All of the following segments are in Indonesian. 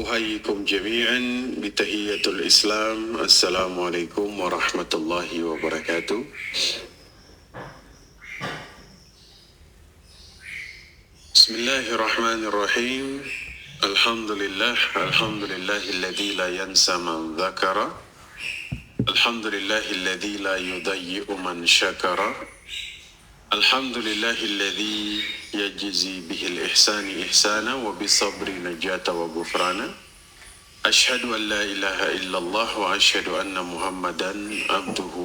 أحييكم جميعا بتحية الإسلام. السلام عليكم ورحمة الله وبركاته. بسم الله الرحمن الرحيم. الحمد لله الذي لا ينسى من ذكر. الحمد لله الذي لا يضيع من شكر. الحمد لله الذي يجزي به الإحسان إحسانا وبالصبر نجاة وغفرانا. أشهد أن لا إله إلا الله وأشهد أن محمدا عبده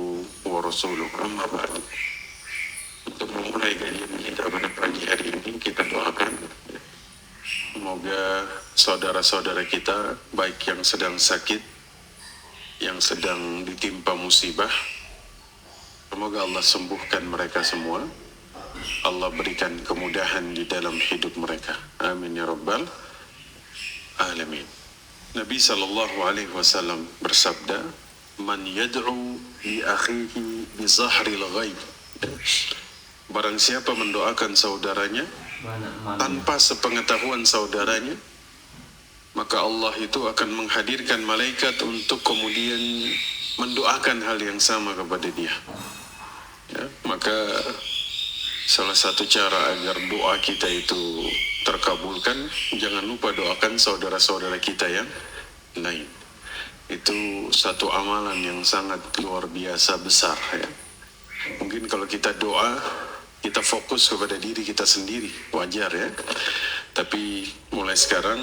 ورسوله. أما بعد. Untuk memulai kajian kita pada pagi hari ini, kita doakan semoga saudara-saudara kita, baik yang sedang sakit, yang sedang ditimpa musibah, semoga Allah sembuhkan mereka semua. Allah berikan kemudahan di dalam hidup mereka. Amin ya rabbal alamin. Nabi SAW bersabda, "Man yad'u li akhihi bi zahril ghaib." Barang siapa mendoakan saudaranya tanpa sepengetahuan saudaranya, maka Allah itu akan menghadirkan malaikat untuk kemudian mendoakan hal yang sama kepada dia. Ya, maka salah satu cara agar doa kita itu terkabulkan, jangan lupa doakan saudara-saudara kita yang lain. Itu satu amalan yang sangat luar biasa besar, ya. Mungkin kalau kita doa, kita fokus kepada diri kita sendiri, wajar ya. Tapi mulai sekarang,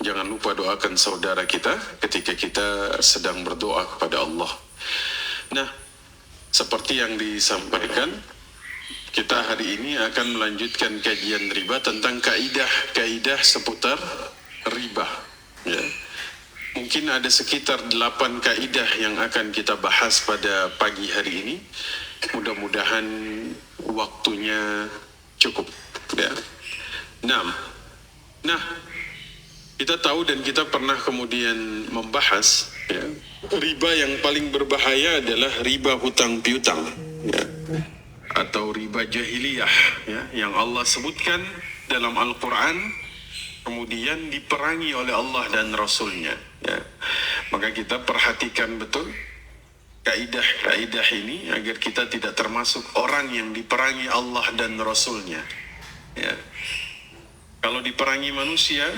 jangan lupa doakan saudara kita ketika kita sedang berdoa kepada Allah. Nah, seperti yang disampaikan, kita hari ini akan melanjutkan kajian riba tentang kaidah seputar riba. Ya. Mungkin ada sekitar 8 kaidah yang akan kita bahas pada pagi hari ini. Mudah-mudahan waktunya cukup. Ya. Nah, kita tahu dan kita pernah kemudian membahas, ya, riba yang paling berbahaya adalah riba hutang piutang, ya, atau riba jahiliyah, ya, yang Allah sebutkan dalam Al-Quran, kemudian diperangi oleh Allah dan Rasulnya. Ya. Maka kita perhatikan betul kaidah-kaidah ini agar kita tidak termasuk orang yang diperangi Allah dan Rasulnya. Ya. Kalau diperangi manusia,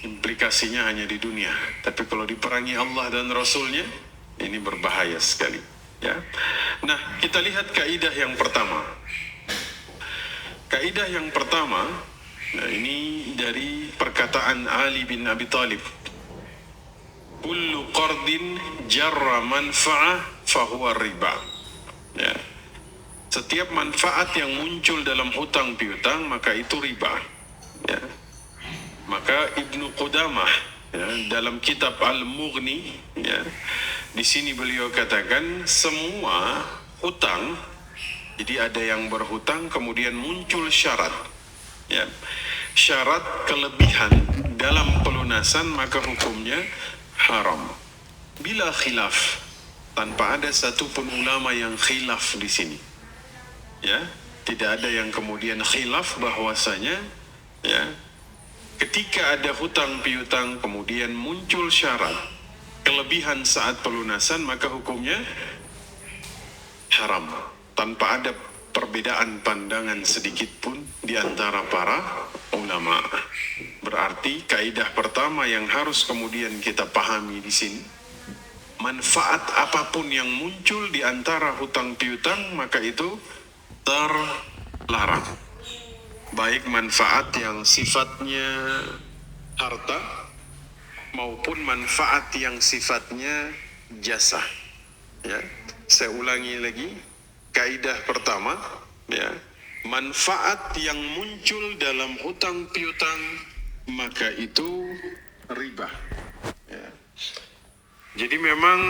implikasinya hanya di dunia. Tapi kalau diperangi Allah dan Rasulnya, ini berbahaya sekali. Ya. Nah, kita lihat kaidah yang pertama. Kaidah yang pertama, nah ini dari perkataan Ali bin Abi Thalib. Kullu qardin jarra manfa'ah fahuwa riba. Ya. Setiap manfaat yang muncul dalam hutang piutang, maka itu riba. Ya. Maka Ibnu Qudamah, ya, dalam kitab Al-Mughni, ya, di sini beliau katakan semua hutang, jadi ada yang berhutang kemudian muncul syarat, ya, syarat kelebihan dalam pelunasan, maka hukumnya haram. Bila khilaf, tanpa ada satupun ulama yang khilaf di sini, ya, tidak ada yang kemudian khilaf bahwasanya, ya, ketika ada hutang piutang kemudian muncul syarat kelebihan saat pelunasan, maka hukumnya haram, tanpa ada perbedaan pandangan sedikit pun di antara para ulama. Berarti kaidah pertama yang harus kemudian kita pahami di sini, manfaat apapun yang muncul di antara hutang piutang, maka itu terlarang. Baik manfaat yang sifatnya harta maupun manfaat yang sifatnya jasa. Ya, saya ulangi lagi, kaidah pertama, ya, manfaat yang muncul dalam hutang piutang, maka itu riba. Ya. Jadi memang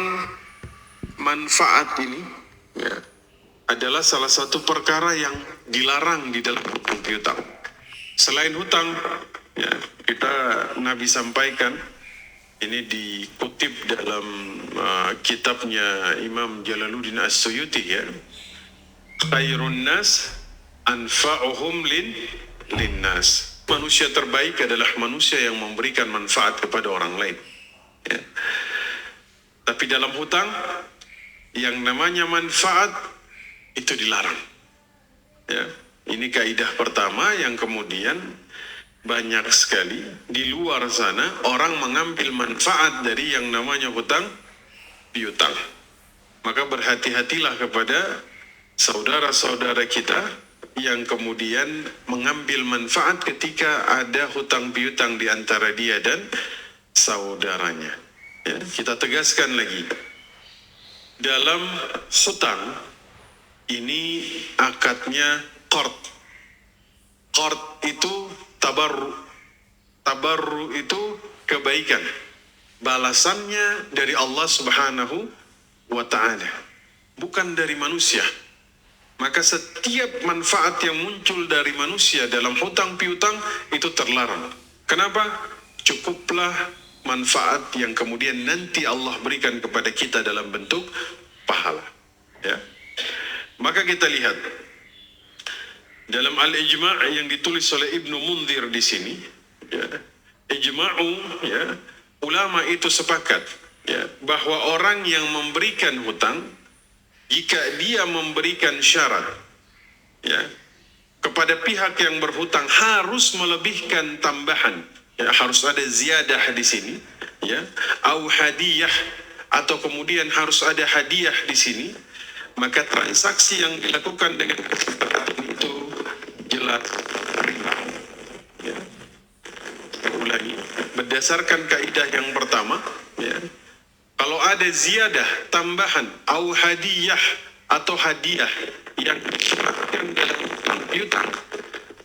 manfaat ini, ya, adalah salah satu perkara yang dilarang di dalam hutang piutang. Selain hutang, ya, kita Nabi sampaikan, ini dikutip dalam kitabnya Imam Jalaluddin As-Suyuti, ya, khairun nas anfa'uhum linnas. manusia terbaik adalah manusia yang memberikan manfaat kepada orang lain. Ya. Tapi dalam hutang, yang namanya manfaat itu dilarang. Ya. Ini kaidah pertama yang kemudian banyak sekali di luar sana orang mengambil manfaat dari yang namanya hutang piutang. Maka berhati-hatilah kepada saudara-saudara kita yang kemudian mengambil manfaat ketika ada hutang piutang di antara dia dan saudaranya. Ya, kita tegaskan lagi, dalam hutang ini akadnya qard. Qard itu tabarru. Tabarru itu kebaikan. Balasannya dari Allah Subhanahu wa ta'ala, bukan dari manusia. Maka setiap manfaat yang muncul dari manusia dalam hutang piutang itu terlarang. Kenapa? Cukuplah manfaat yang kemudian nanti Allah berikan kepada kita dalam bentuk pahala. Ya. Maka kita lihat dalam Al-Ijma' yang ditulis oleh Ibnu Munzir di sini, ya, ijma'u, ya, ulama itu sepakat, ya, bahwa orang yang memberikan hutang, jika dia memberikan syarat, ya, kepada pihak yang berhutang harus melebihkan tambahan, ya, harus ada ziyadah di sini, ya, au hadiyah, atau kemudian harus ada hadiah di sini, maka transaksi yang dilakukan dengan kesepakatan itu jelas riba. Ya. Saya ulangi, berdasarkan kaidah yang pertama, ya, kalau ada ziyadah, tambahan, au hadiyah atau hadiah yang disyaratkan dalam hutang piutang,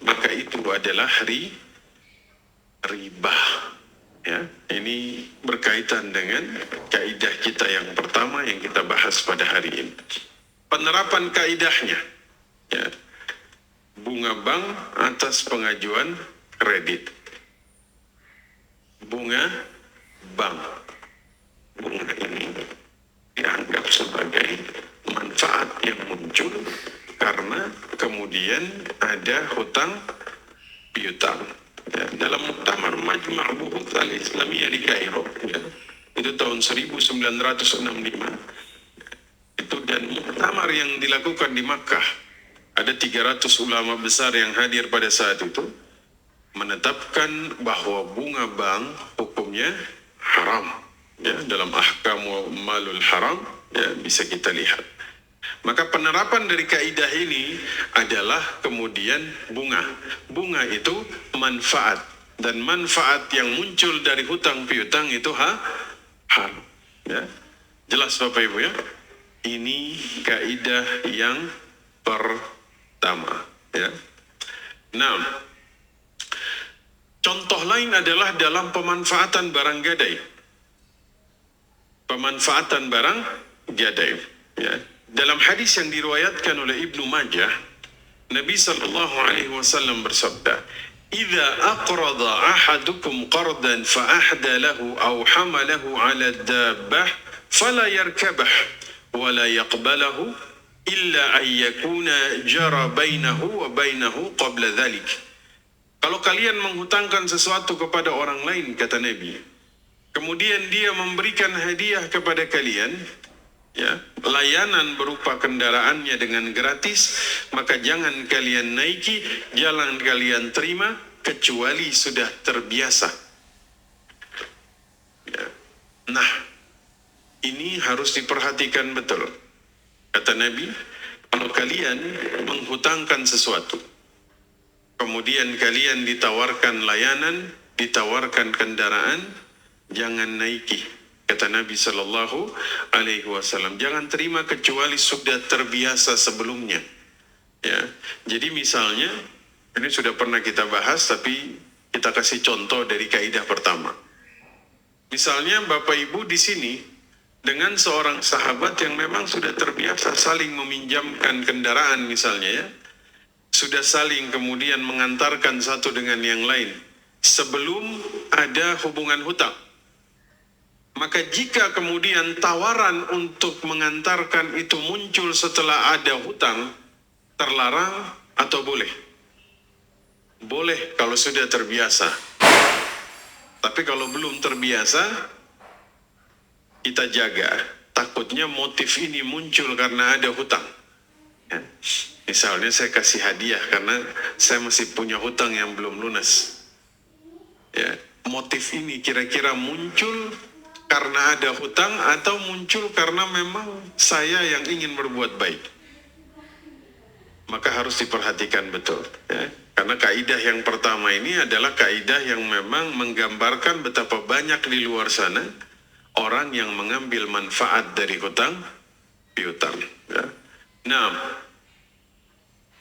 maka itu adalah riba. Ya, ini berkaitan dengan kaidah kita yang pertama yang kita bahas pada hari ini. Penerapan kaidahnya, ya, bunga bank atas pengajuan kredit. Bunga bank. Bunga ini dianggap sebagai manfaat yang muncul karena kemudian ada hutang piutang. Ya, dalam Muktamar Majma' Buhuth Al-Islamiyah di Kairo, ya, itu tahun 1965, itu, dan muktamar yang dilakukan di Makkah, ada 300 ulama besar yang hadir pada saat itu, menetapkan bahwa bunga bank hukumnya haram. Ya, dalam ahkamu malul haram, ya, bisa kita lihat. Maka penerapan dari kaidah ini adalah kemudian bunga. Bunga itu manfaat, dan manfaat yang muncul dari hutang piutang itu haram. Ya. Jelas Bapak Ibu, ya? Ini kaidah yang pertama, ya. Nah, contoh lain adalah dalam pemanfaatan barang gadai. Pemanfaatan barang gadai, ya. Dalam hadis yang diriwayatkan oleh Ibnu Majah, Nabi sallallahu alaihi wasallam bersabda, "Idza aqrada ahadukum qardan fa ahda lahu aw hamalahu 'ala ad-dabbah fala yarkabah wa la yaqbalahu illa an yakuna jara bainahu wa bainahu qabla dhalik." Kalau kalian menghutangkan sesuatu kepada orang lain, kata Nabi, kemudian dia memberikan hadiah kepada kalian, ya, layanan berupa kendaraannya dengan gratis, maka jangan kalian naiki, jangan kalian terima kecuali sudah terbiasa. Ya. Nah, ini harus diperhatikan betul. Kata Nabi, kalau kalian menghutangkan sesuatu, kemudian kalian ditawarkan layanan, ditawarkan kendaraan, jangan naiki. Kata Nabi Sallallahu Alaihi Wasallam, jangan terima kecuali sudah terbiasa sebelumnya. Ya, jadi misalnya, ini sudah pernah kita bahas, tapi kita kasih contoh dari kaidah pertama. Misalnya Bapak Ibu di sini dengan seorang sahabat yang memang sudah terbiasa saling meminjamkan kendaraan misalnya, ya, sudah saling kemudian mengantarkan satu dengan yang lain sebelum ada hubungan hutang. Maka jika kemudian tawaran untuk mengantarkan itu muncul setelah ada hutang, terlarang atau boleh? boleh kalau sudah terbiasa. Tapi kalau belum terbiasa, kita jaga. Takutnya motif ini muncul karena ada hutang. Ya. Misalnya saya kasih hadiah karena saya masih punya hutang yang belum lunas. Ya. Motif ini kira-kira muncul karena ada hutang atau muncul karena memang saya yang ingin berbuat baik. Maka harus diperhatikan betul. Ya. Karena kaidah yang pertama ini adalah kaidah yang memang menggambarkan betapa banyak di luar sana orang yang mengambil manfaat dari hutang piutang. Ya. Nah,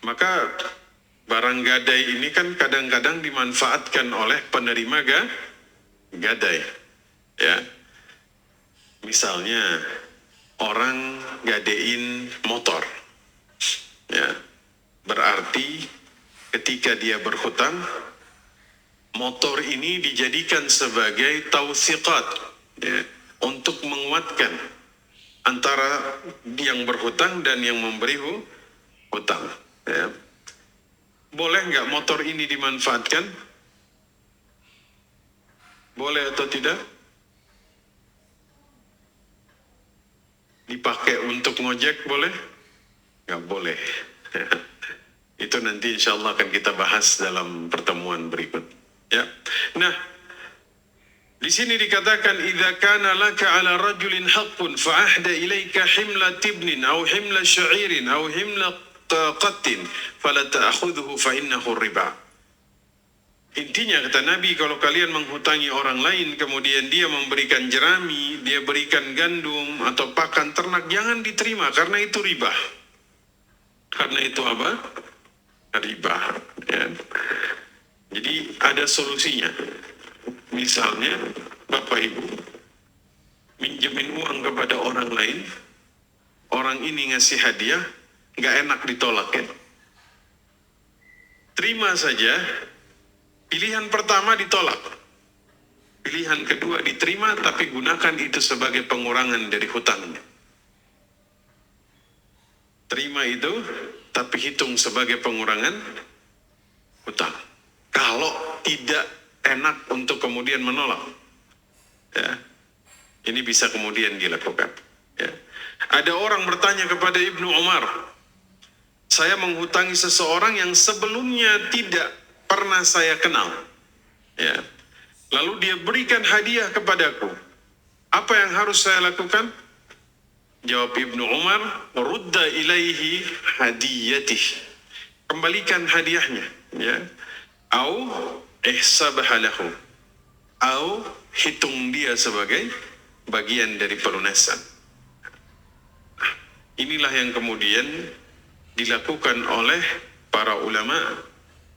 maka barang gadai ini kan kadang-kadang dimanfaatkan oleh penerima gadai. Ya. Misalnya orang gadein motor. Ya. Berarti ketika dia berhutang, motor ini dijadikan sebagai tausiqat, ya, untuk menguatkan antara yang berhutang dan yang memberi hutang. Ya. Boleh nggak motor ini dimanfaatkan? Boleh atau tidak? Dipakai untuk ngojek boleh? Nggak boleh. Itu nanti insya Allah akan kita bahas dalam pertemuan berikut. Ya. Nah, di sini dikatakan idza kana laka ala rajulin haqqun fa ahda ilaika himla tibnin aw himla sya'irin aw himla qattin fala ta'khudhuhu fa innahu riba. Intinya kata Nabi, kalau kalian menghutangi orang lain kemudian dia memberikan jerami, dia berikan gandum atau pakan ternak, jangan diterima karena itu riba. Karena itu apa? Riba. Ya. Jadi ada solusinya. Misalnya Bapak Ibu minjemin uang kepada orang lain, orang ini ngasih hadiah, nggak enak ditolak ya. Terima saja. Pilihan pertama ditolak, pilihan kedua diterima, tapi gunakan itu sebagai pengurangan dari hutangnya. Terima itu, tapi hitung sebagai pengurangan hutang. Kalau tidak enak untuk kemudian menolak, ya, ini bisa kemudian dilakukan. Ya. Ada orang bertanya kepada Ibnu Umar, saya menghutangi seseorang yang sebelumnya tidak pernah saya kenal. Ya. Lalu dia berikan hadiah kepadaku. Apa yang harus saya lakukan? Jawab Ibnu Umar, rudda ilaihi hadiyatih. Kembalikan hadiahnya, ya. Au ihsabha lahu. Au hitung dia sebagai bagian dari pelunasan. Inilah yang kemudian dilakukan oleh para ulama,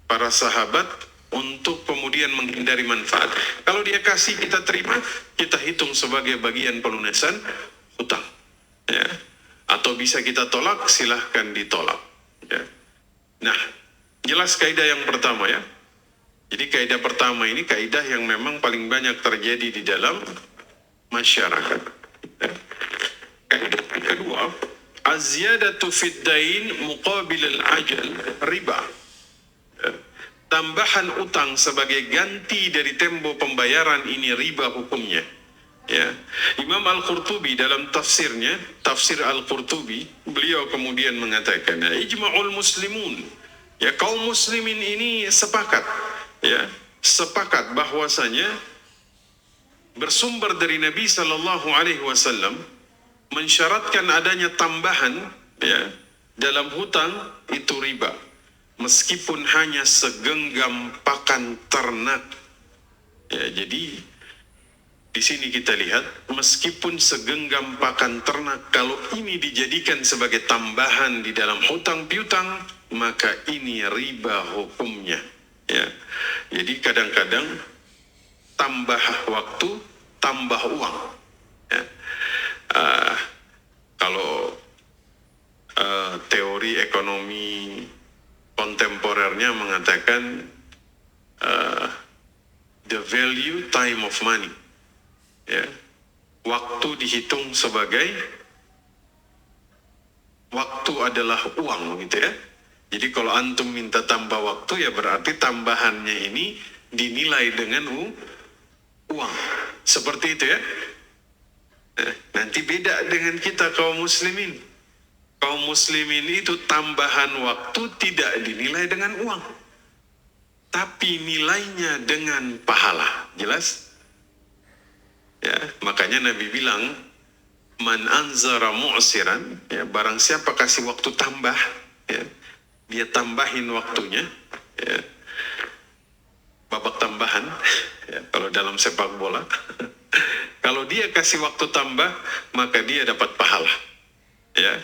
para sahabat untuk kemudian menghindari manfaat. Kalau dia kasih kita terima, kita hitung sebagai bagian pelunasan hutang. Ya. Atau bisa kita tolak, silahkan ditolak. Ya. Nah, jelas kaidah yang pertama ya. Jadi kaidah pertama ini kaidah yang memang paling banyak terjadi di dalam masyarakat. Ya. Kaidah kedua, az-ziyadatu fid dain muqabil al-ajal riba. Ya. Tambahan utang sebagai ganti dari tempo pembayaran ini riba hukumnya. Ya. Imam Al-Qurtubi dalam tafsirnya, tafsir Al-Qurtubi, beliau kemudian mengatakan, ijma'ul muslimun, ya, kaum muslimin ini sepakat, ya, sepakat bahwasanya bersumber dari Nabi Sallallahu Alaihi Wasallam mensyaratkan adanya tambahan, ya, dalam hutang itu riba, meskipun hanya segenggam pakan ternak. Ya, jadi di sini kita lihat, meskipun segenggam pakan ternak, kalau ini dijadikan sebagai tambahan di dalam hutang piutang, maka ini riba hukumnya. Ya. Jadi kadang-kadang tambah waktu, tambah uang. Ya. Kalau teori ekonomi kontemporernya mengatakan the value time of money. Ya, waktu dihitung sebagai waktu adalah uang, gitu ya. Jadi kalau antum minta tambah waktu, ya berarti tambahannya ini dinilai dengan uang. Seperti itu ya. Nanti beda dengan kita kaum muslimin. Kaum muslimin itu tambahan waktu tidak dinilai dengan uang, tapi nilainya dengan pahala. Jelas? Ya, makanya Nabi bilang, man anzara mu'siran, ya, barang siapa kasih waktu tambah, ya, dia tambahin waktunya, ya, babak tambahan, ya, kalau dalam sepak bola. Kalau dia kasih waktu tambah, maka dia dapat pahala. Ya.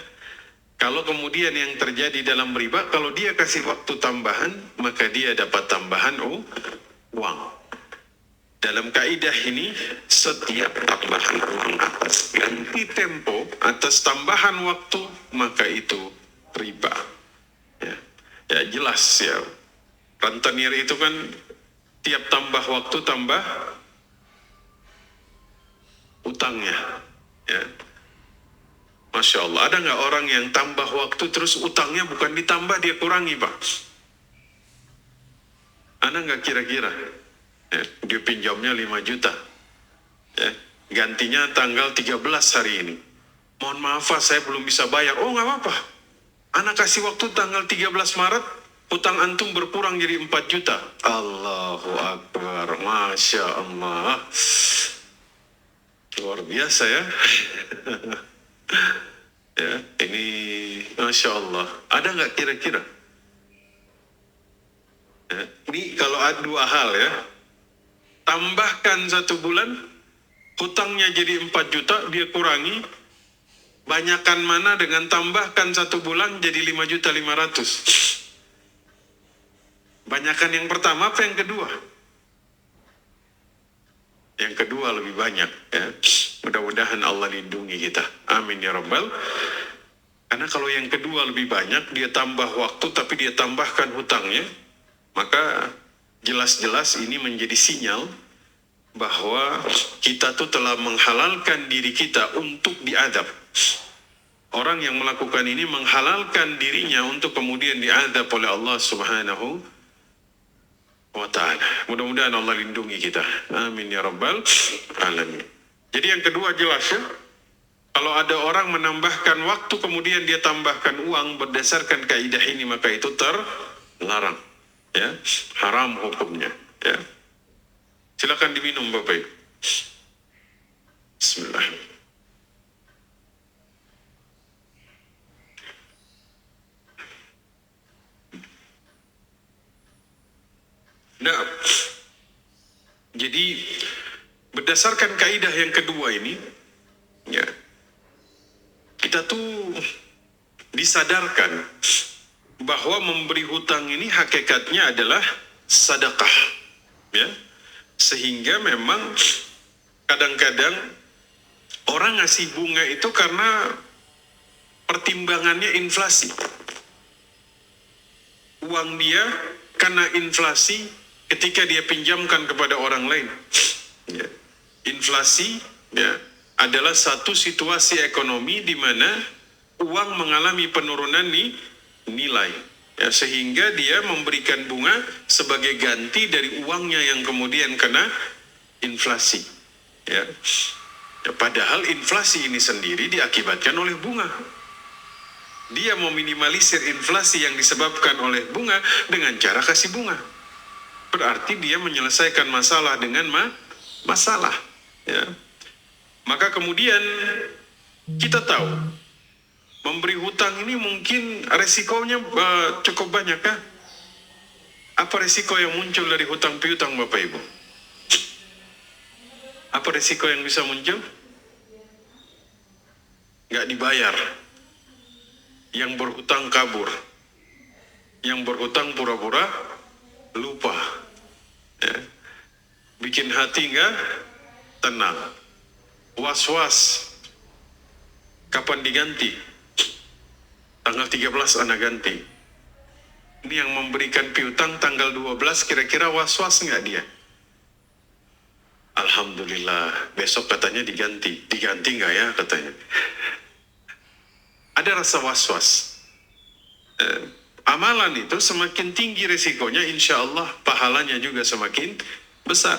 Kalau kemudian yang terjadi dalam riba, kalau dia kasih waktu tambahan, maka dia dapat tambahan uang. Dalam kaidah ini, setiap tambahan uang atas ganti tempo, atas tambahan waktu, maka itu riba. Ya, ya jelas ya. Rentenir itu kan tiap tambah waktu tambah utangnya. Ya. Masya Allah, ada nggak orang yang tambah waktu terus utangnya bukan ditambah, dia kurangi, Pak? Ada nggak kira-kira? Ya, dia pinjamnya 5 juta. Ya, gantinya tanggal 13 hari ini. Mohon maaf, Pak, saya belum bisa bayar. Oh, nggak apa-apa. Anak kasih waktu tanggal 13 Maret, utang antum berkurang jadi 4 juta. Allahu Akbar, Masya Allah. Luar biasa ya. Ya, ini Masya Allah. Ada nggak kira-kira? Ya, ini kalau ada dua hal ya. Tambahkan 1 bulan, hutangnya jadi 4 juta, dia kurangi. Banyakan mana dengan tambahkan 1 bulan jadi 5.500.000? Banyakan yang pertama apa yang kedua? Yang kedua lebih banyak ya. Mudah-mudahan Allah lindungi kita. Amin ya Rabbal. Karena kalau yang kedua lebih banyak, dia tambah waktu tapi dia tambahkan hutangnya, maka jelas-jelas ini menjadi sinyal bahwa kita tuh telah menghalalkan diri kita untuk diadab. Orang yang melakukan ini menghalalkan dirinya untuk kemudian diadab oleh Allah Subhanahu wa ta'ala. Mudah-mudahan Allah lindungi kita. Amin ya Rabbal alamin. Jadi yang kedua jelas ya, kalau ada orang menambahkan waktu kemudian dia tambahkan uang berdasarkan kaidah ini, maka itu terlarang. Ya, haram hukumnya. Ya. Silakan diminum Bapak Ibu. Bismillah. Nah, jadi berdasarkan kaidah yang kedua ini, ya, kita tuh disadarkan bahwa memberi hutang ini hakikatnya adalah sedekah, ya. Sehingga memang kadang-kadang orang ngasih bunga itu karena pertimbangannya inflasi. Uang dia karena inflasi ketika dia pinjamkan kepada orang lain. Ya. Inflasi ya adalah satu situasi ekonomi di mana uang mengalami penurunan nilai. Ya, sehingga dia memberikan bunga sebagai ganti dari uangnya yang kemudian kena inflasi. Ya. Ya, padahal inflasi ini sendiri diakibatkan oleh bunga. Dia meminimalisir inflasi yang disebabkan oleh bunga dengan cara kasih bunga. Berarti dia menyelesaikan masalah dengan masalah. Ya. Maka kemudian kita tahu memberi hutang ini mungkin resikonya cukup banyak kan? Apa resiko yang muncul dari hutang piutang Bapak Ibu? Apa resiko yang bisa muncul? Nggak dibayar. Yang berhutang kabur. Yang berhutang pura-pura lupa. Ya. Bikin hati nggak tenang. Was-was. Kapan diganti? Tanggal 13 anak ganti. Ini yang memberikan piutang tanggal 12, kira-kira was-was nggak dia? Alhamdulillah, besok katanya diganti. Diganti nggak ya katanya? Ada rasa was-was. amalan itu semakin tinggi resikonya, insya Allah pahalanya juga semakin besar.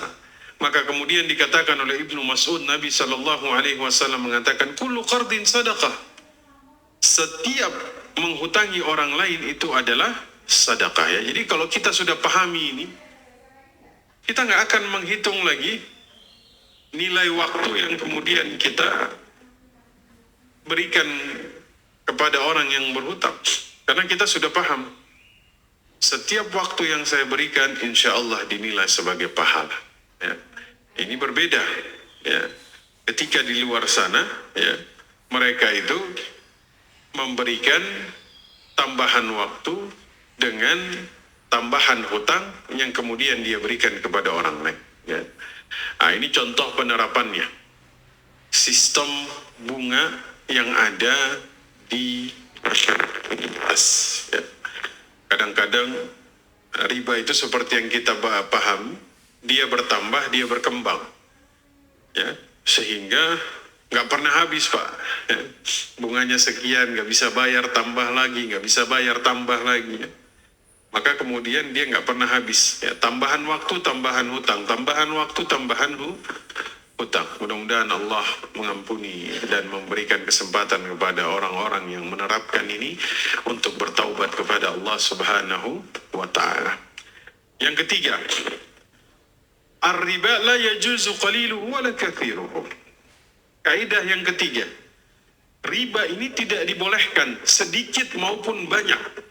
Maka kemudian dikatakan oleh Ibnu Mas'ud, Nabi Shallallahu Alaihi Wasallam mengatakan, kullu qardin sadaqah. Setiap menghutangi orang lain itu adalah sedekah, ya. Jadi kalau kita sudah pahami ini, kita nggak akan menghitung lagi nilai waktu yang kemudian kita berikan kepada orang yang berhutang. Karena kita sudah paham, setiap waktu yang saya berikan, insya Allah dinilai sebagai pahala. Ya. Ini berbeda. Ya. Ketika di luar sana, ya, mereka itu memberikan tambahan waktu dengan tambahan hutang yang kemudian dia berikan kepada orang lain. Ya. Nah, ini contoh penerapannya. Sistem bunga yang ada di masyarakat. Ya. Kadang-kadang riba itu seperti yang kita paham, dia bertambah, dia berkembang. Ya. Sehingga nggak pernah habis, Pak. Ya. Bunganya sekian, nggak bisa bayar, tambah lagi, nggak bisa bayar, tambah lagi. Ya. Maka kemudian dia nggak pernah habis. Ya, tambahan waktu, tambahan hutang, tambahan waktu, tambahan hutang. Mudah-mudahan Allah mengampuni dan memberikan kesempatan kepada orang-orang yang menerapkan ini untuk bertaubat kepada Allah Subhanahu wa Ta'ala. Yang ketiga, ar-riba la yajuzu qaliluhu wa la kathiruhu. Kaidah yang ketiga, riba ini tidak dibolehkan sedikit maupun banyak.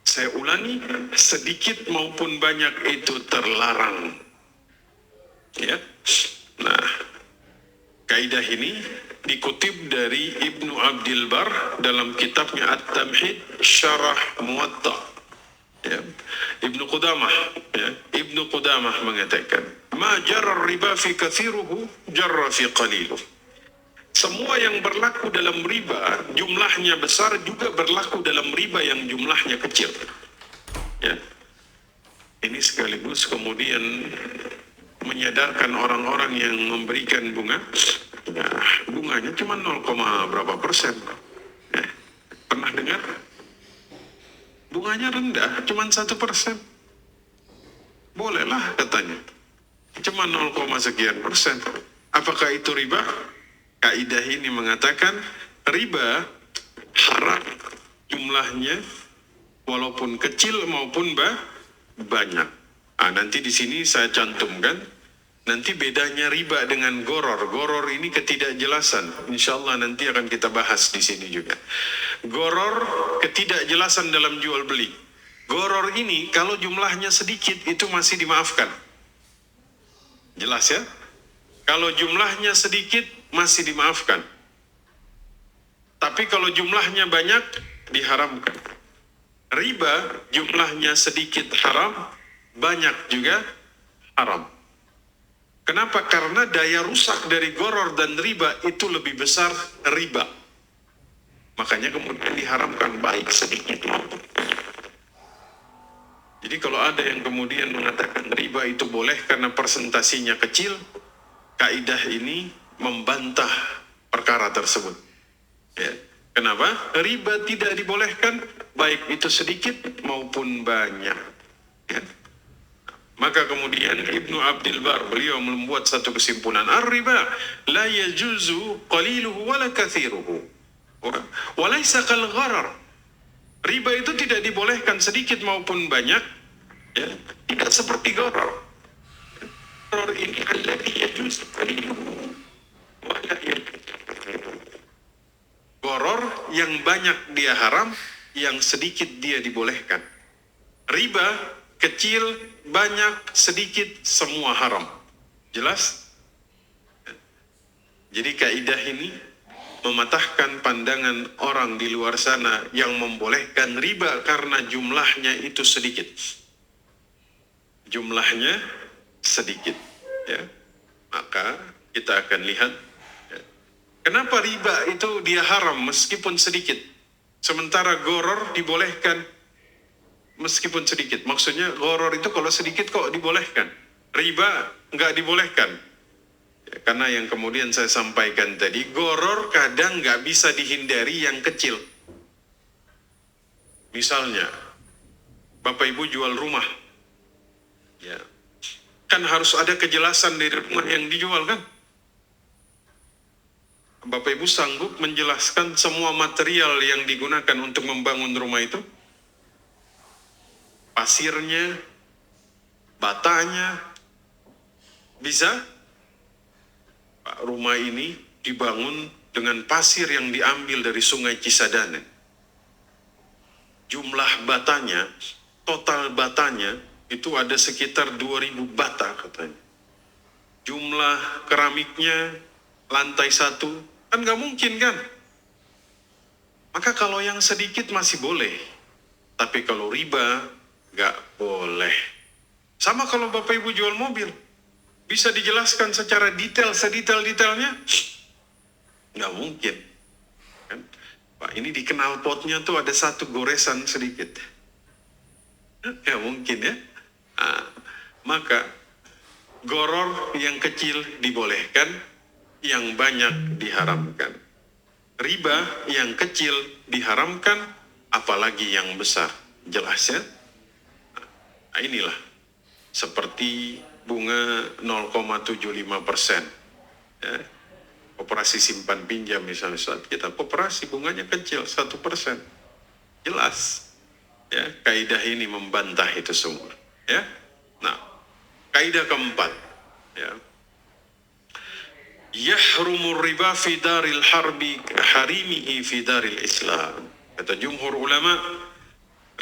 Saya ulangi, sedikit maupun banyak itu terlarang. Ya. Nah, kaidah ini dikutip dari Ibnu Abdul Bar dalam kitabnya At-Tamhid Syarah Muwatta. Ya. Ibnu Qudamah mengatakan, ma jarra riba fi kathiruhu jarra fi qaliluh. Semua yang berlaku dalam riba, jumlahnya besar, juga berlaku dalam riba yang jumlahnya kecil. Ya. Ini sekaligus kemudian menyadarkan orang-orang yang memberikan bunga, ya, bunganya cuma 0, berapa persen. Ya. Pernah dengar? Bunganya rendah, cuma 1%. Bolehlah katanya. Cuma 0, sekian persen. Apakah itu riba? Kaidah ini mengatakan riba haram jumlahnya walaupun kecil maupun banyak. Nanti di sini saya cantumkan nanti bedanya riba dengan goror. Goror ini ketidakjelasan. Insya Allah nanti akan kita bahas di sini juga. Goror ketidakjelasan dalam jual beli. Goror ini kalau jumlahnya sedikit itu masih dimaafkan. Jelas ya? Kalau jumlahnya sedikit masih dimaafkan. Tapi kalau jumlahnya banyak, diharamkan. Riba jumlahnya sedikit haram, banyak juga haram. Kenapa? Karena daya rusak dari goror dan riba itu lebih besar riba. Makanya kemudian diharamkan, baik sedikit maupun. Jadi kalau ada yang kemudian mengatakan riba itu boleh karena persentasinya kecil, kaidah ini membantah perkara tersebut. Ya. Kenapa? Riba tidak dibolehkan, baik itu sedikit maupun banyak. Ya. Maka kemudian Ibnu Abdul Bar, beliau membuat satu kesimpulan, ar-riba la yajuzu qaliluhu wa la kathiruhu wa laysa kal gharar. Riba itu tidak dibolehkan sedikit maupun banyak, ya. Tidak seperti gharar. Gharar ini alladhi yajuzu qaliluhu. Goror yang banyak dia haram, yang sedikit dia dibolehkan. Riba kecil, banyak, sedikit, semua haram. Jelas? Jadi kaidah ini mematahkan pandangan orang di luar sana yang membolehkan riba karena jumlahnya itu sedikit. Jumlahnya sedikit, ya. Maka kita akan lihat, ya, kenapa riba itu dia haram meskipun sedikit, sementara goror dibolehkan meskipun sedikit. Maksudnya goror itu kalau sedikit kok dibolehkan, riba nggak dibolehkan. Ya, karena yang kemudian saya sampaikan tadi, goror kadang nggak bisa dihindari yang kecil. Misalnya, Bapak Ibu jual rumah, ya, kan harus ada kejelasan dari rumah yang dijual kan? Bapak Ibu sanggup menjelaskan semua material yang digunakan untuk membangun rumah itu? Pasirnya, batanya, bisa? Pak, rumah ini dibangun dengan pasir yang diambil dari Sungai Cisadane. Jumlah batanya, total batanya, itu ada sekitar 2000 bata katanya. Jumlah keramiknya, lantai 1, kan nggak mungkin kan? Maka kalau yang sedikit masih boleh, tapi kalau riba, nggak boleh. Sama kalau Bapak Ibu jual mobil, bisa dijelaskan secara detail, sedetail-detailnya? Nggak mungkin. Kan? Pak, ini di knalpotnya tuh ada satu goresan sedikit. Ya mungkin ya. Maka goror yang kecil dibolehkan, yang banyak diharamkan. Riba yang kecil diharamkan, apalagi yang besar. Jelas ya? Nah, inilah seperti bunga 0,75%. Ya. Koperasi simpan pinjam misalnya, saat kita koperasi bunganya kecil 1%. Jelas. Ya, kaidah ini membantah itu semua. Ya. Nah, kaidah keempat, ya. Yahrumur riba fi daril harbi harimihi fi daril Islam. Kata jumhur ulama,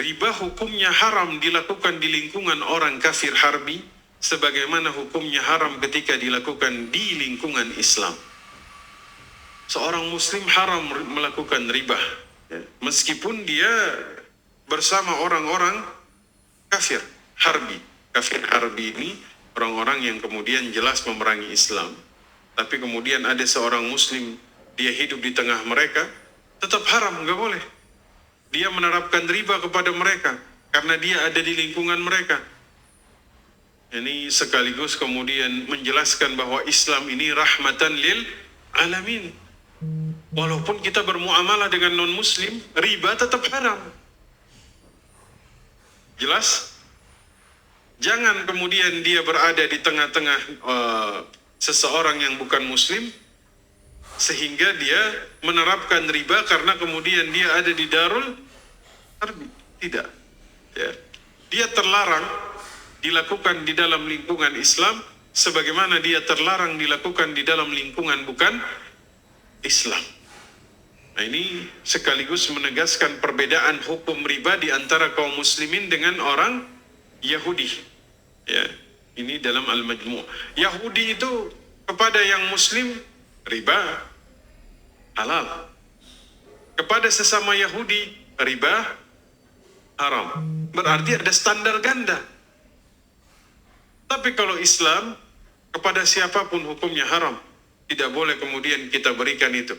riba hukumnya haram dilakukan di lingkungan orang kafir harbi, sebagaimana hukumnya haram ketika dilakukan di lingkungan Islam. Seorang muslim haram melakukan riba, ya, meskipun dia bersama orang-orang kafir harbi. Kafir harbi ini orang-orang yang kemudian jelas memerangi Islam, tapi kemudian ada seorang muslim, dia hidup di tengah mereka, tetap haram, nggak boleh. Dia menerapkan riba kepada mereka karena dia ada di lingkungan mereka. Ini sekaligus kemudian menjelaskan bahwa Islam ini rahmatan lil alamin. Walaupun kita bermuamalah dengan non-muslim, riba tetap haram. Jelas? Jangan kemudian dia berada di tengah-tengah seseorang yang bukan muslim, sehingga dia menerapkan riba karena kemudian dia ada di darul harbi. Tidak. Ya. Dia terlarang dilakukan di dalam lingkungan Islam, sebagaimana dia terlarang dilakukan di dalam lingkungan bukan Islam. Nah, ini sekaligus menegaskan perbedaan hukum riba di antara kaum muslimin dengan orang Yahudi. Ya, ini dalam Al-Majmu'. Yahudi itu kepada yang muslim riba halal. Kepada sesama Yahudi riba haram. Berarti ada standar ganda. Tapi kalau Islam, kepada siapapun hukumnya haram. Tidak boleh kemudian kita berikan itu.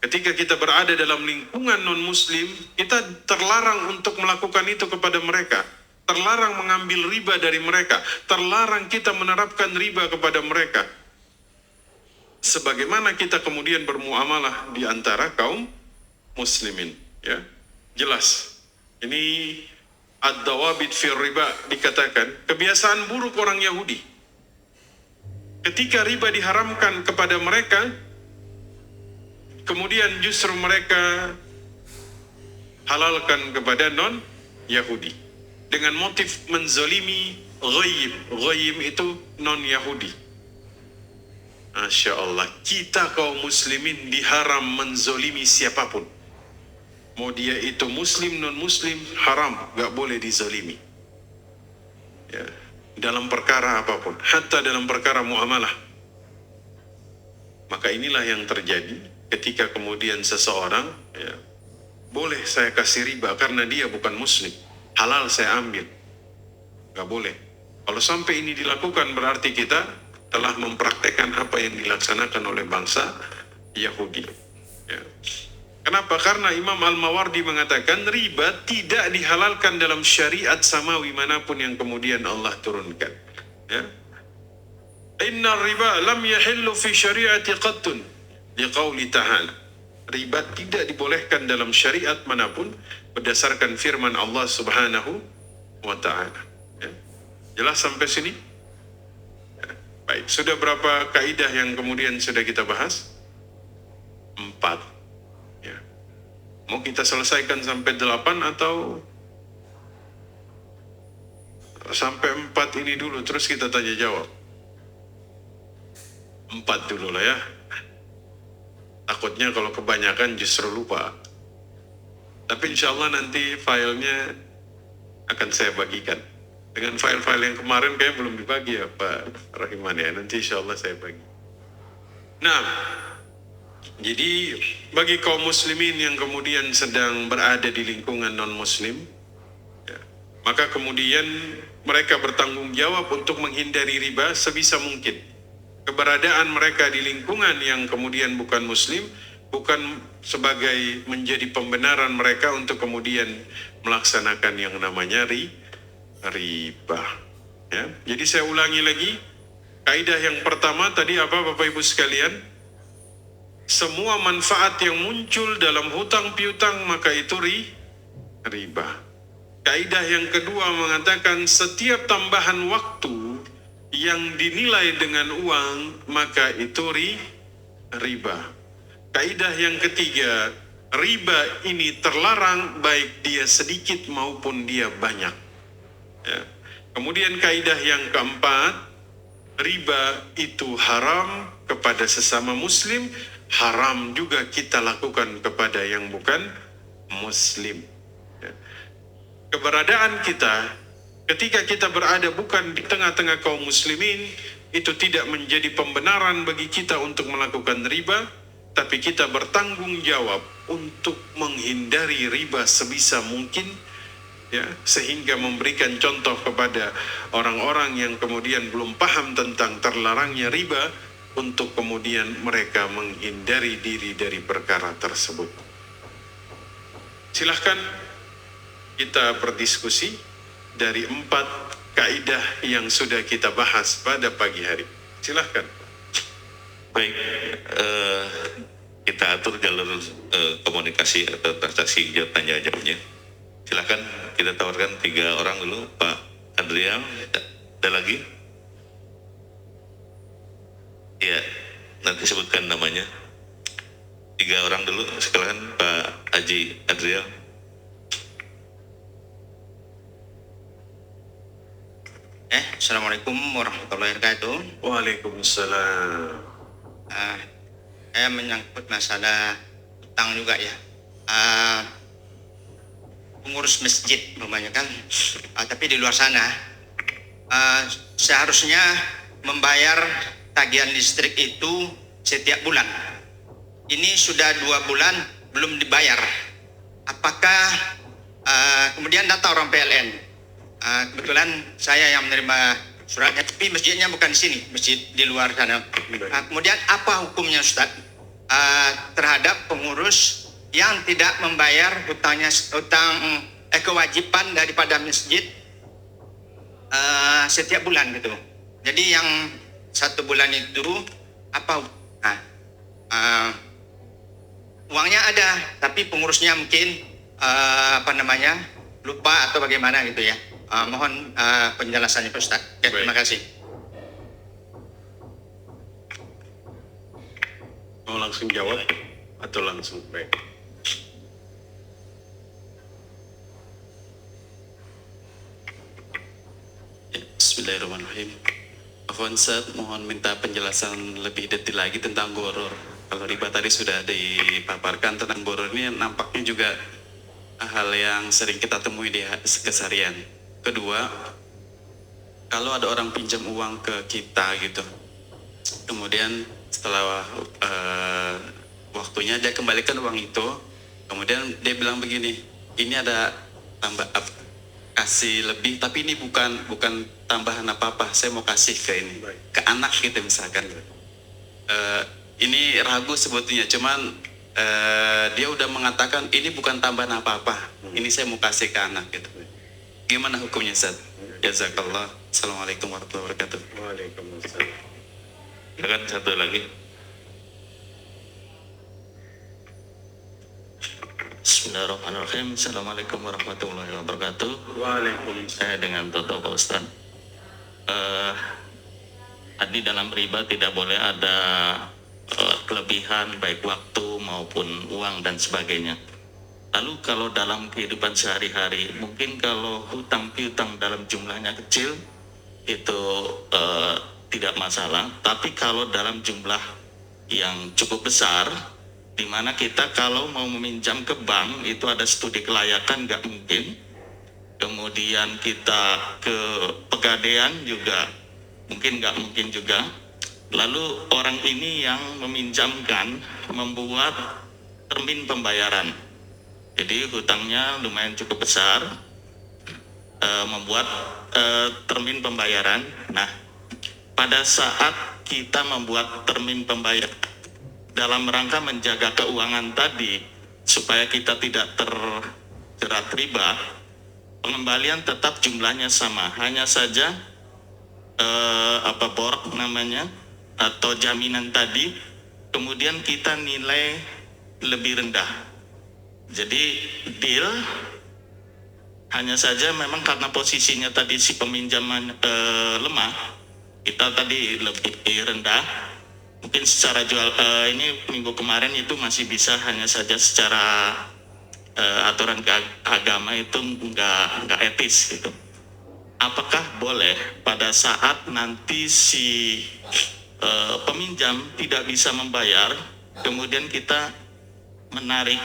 Ketika kita berada dalam lingkungan non-muslim, kita terlarang untuk melakukan itu kepada mereka. Terlarang mengambil riba dari mereka. Terlarang kita menerapkan riba kepada mereka. Sebagaimana kita kemudian bermuamalah di antara kaum muslimin. Ya, jelas. Ini ad-dawabit fir riba dikatakan kebiasaan buruk orang Yahudi. Ketika riba diharamkan kepada mereka, kemudian justru mereka halalkan kepada non-Yahudi dengan motif menzalimi ghaib. Ghaib itu non-Yahudi. Masya Allah, kita kaum muslimin diharam menzalimi siapapun. Mau dia itu muslim, non-muslim, haram, gak boleh dizalimi. Ya, dalam perkara apapun, hatta dalam perkara muamalah. Maka inilah yang terjadi ketika kemudian seseorang, ya, boleh saya kasih riba karena dia bukan muslim, halal saya ambil. Gak boleh. Kalau sampai ini dilakukan berarti kita telah mempraktekkan apa yang dilaksanakan oleh bangsa Yahudi. Ya. Kenapa? Karena Imam Al-Mawardi mengatakan riba tidak dihalalkan dalam syariat samawi manapun yang kemudian Allah turunkan. Ya. Inna riba lam yahillu fi syariati qattun liqauli ta'ala. riba tidak dibolehkan dalam syariat manapun berdasarkan firman Allah Subhanahu wa ta'ala. Ya. Jelas sampai sini? Ya. Baik, sudah berapa kaidah yang kemudian sudah kita bahas? 4. Ya. Mau kita selesaikan sampai 8 atau sampai 4 ini dulu terus kita tanya jawab? 4 dulu lah ya. Takutnya kalau kebanyakan justru lupa. Tapi insya Allah nanti filenya akan saya bagikan. Dengan file-file yang kemarin kayak belum dibagi ya Pak Rahiman ya. Nanti insya Allah saya bagi. Nah, jadi bagi kaum muslimin yang kemudian sedang berada di lingkungan non-muslim, ya, maka kemudian mereka bertanggung jawab untuk menghindari riba sebisa mungkin. Keberadaan mereka di lingkungan yang kemudian bukan muslim bukan sebagai menjadi pembenaran mereka untuk kemudian melaksanakan yang namanya riba. Ya. Jadi saya ulangi lagi, kaidah yang pertama tadi apa Bapak Ibu sekalian? Semua manfaat yang muncul dalam hutang piutang maka itu riba. Kaidah yang kedua mengatakan setiap tambahan waktu yang dinilai dengan uang maka itu riba. Kaidah yang ketiga, riba ini terlarang baik dia sedikit maupun dia banyak. Ya. Kemudian kaidah yang keempat, riba itu haram kepada sesama muslim, haram juga kita lakukan kepada yang bukan muslim. Ya. Keberadaan kita ketika kita berada bukan di tengah-tengah kaum muslimin, itu tidak menjadi pembenaran bagi kita untuk melakukan riba, tapi kita bertanggung jawab untuk menghindari riba sebisa mungkin, ya, sehingga memberikan contoh kepada orang-orang yang kemudian belum paham tentang terlarangnya riba, untuk kemudian mereka menghindari diri dari perkara tersebut. Silahkan kita berdiskusi dari 4 kaidah yang sudah kita bahas pada pagi hari. Silahkan. Baik, kita atur jalur komunikasi atau transaksi tanya jawabnya. Silahkan kita tawarkan 3 orang dulu, Pak Adrian. Ada lagi? Ya, nanti sebutkan namanya. 3 orang dulu, sekalian Pak Haji Adrian. Assalamualaikum warahmatullahi wabarakatuh. Waalaikumsalam. Saya menyangkut masalah utang juga ya. Pengurus masjid namanya kan, tapi di luar sana seharusnya membayar tagihan listrik itu setiap bulan. Ini sudah 2 bulan belum dibayar. Apakah kemudian data orang PLN? Kebetulan saya yang menerima suratnya, tapi masjidnya bukan di sini, masjid di luar sana. Kemudian apa hukumnya Ustaz terhadap pengurus yang tidak membayar kewajiban daripada masjid setiap bulan gitu. Jadi yang 1 bulan itu apa? Uangnya ada, tapi pengurusnya mungkin lupa atau bagaimana gitu ya. Mohon penjelasannya Pak Ustaz. Ya, terima kasih. Mau langsung jawab atau langsung? Baik. Ya, Bismillahirrahmanirrahim. Afwan Ustaz, mohon minta penjelasan lebih detail lagi tentang boror. Kalau riba tadi sudah dipaparkan, tentang boror ini nampaknya juga hal yang sering kita temui di keseharian. Kedua, kalau ada orang pinjam uang ke kita gitu, kemudian setelah waktunya dia kembalikan uang itu, kemudian dia bilang begini, ini ada tambah kasih lebih, tapi ini bukan tambahan apa-apa, saya mau kasih ke ini, ke anak gitu misalkan. Ini ragu sebetulnya, cuman dia udah mengatakan ini bukan tambahan apa-apa, ini saya mau kasih ke anak gitu. Gimana hukumnya Ustaz? Jazakallah. Assalamualaikum warahmatullahi wabarakatuh. Waalaikumsalam. Silakan 1 lagi. Bismillahirrahmanirrahim. Assalamualaikum warahmatullahi wabarakatuh. Waalaikumsalam. Saya dengan Toto Pak Ustaz. Tadi dalam riba tidak boleh ada kelebihan baik waktu maupun uang dan sebagainya. Lalu kalau dalam kehidupan sehari-hari, mungkin kalau hutang piutang dalam jumlahnya kecil itu tidak masalah. Tapi kalau dalam jumlah yang cukup besar, di mana kita kalau mau meminjam ke bank itu ada studi kelayakan nggak mungkin. Kemudian kita ke pegadaian juga mungkin nggak mungkin juga. Lalu orang ini yang meminjamkan membuat termin pembayaran. Jadi hutangnya lumayan cukup besar, membuat termin pembayaran. Nah, pada saat kita membuat termin pembayaran dalam rangka menjaga keuangan tadi supaya kita tidak terjerat riba, pengembalian tetap jumlahnya sama, hanya saja borok namanya atau jaminan tadi kemudian kita nilai lebih rendah. Jadi deal hanya saja memang karena posisinya tadi si peminjaman lemah, kita tadi lebih rendah. Mungkin secara jual ini minggu kemarin itu masih bisa, hanya saja secara aturan agama itu nggak etis gitu. Apakah boleh pada saat nanti si peminjam tidak bisa membayar, kemudian kita menarik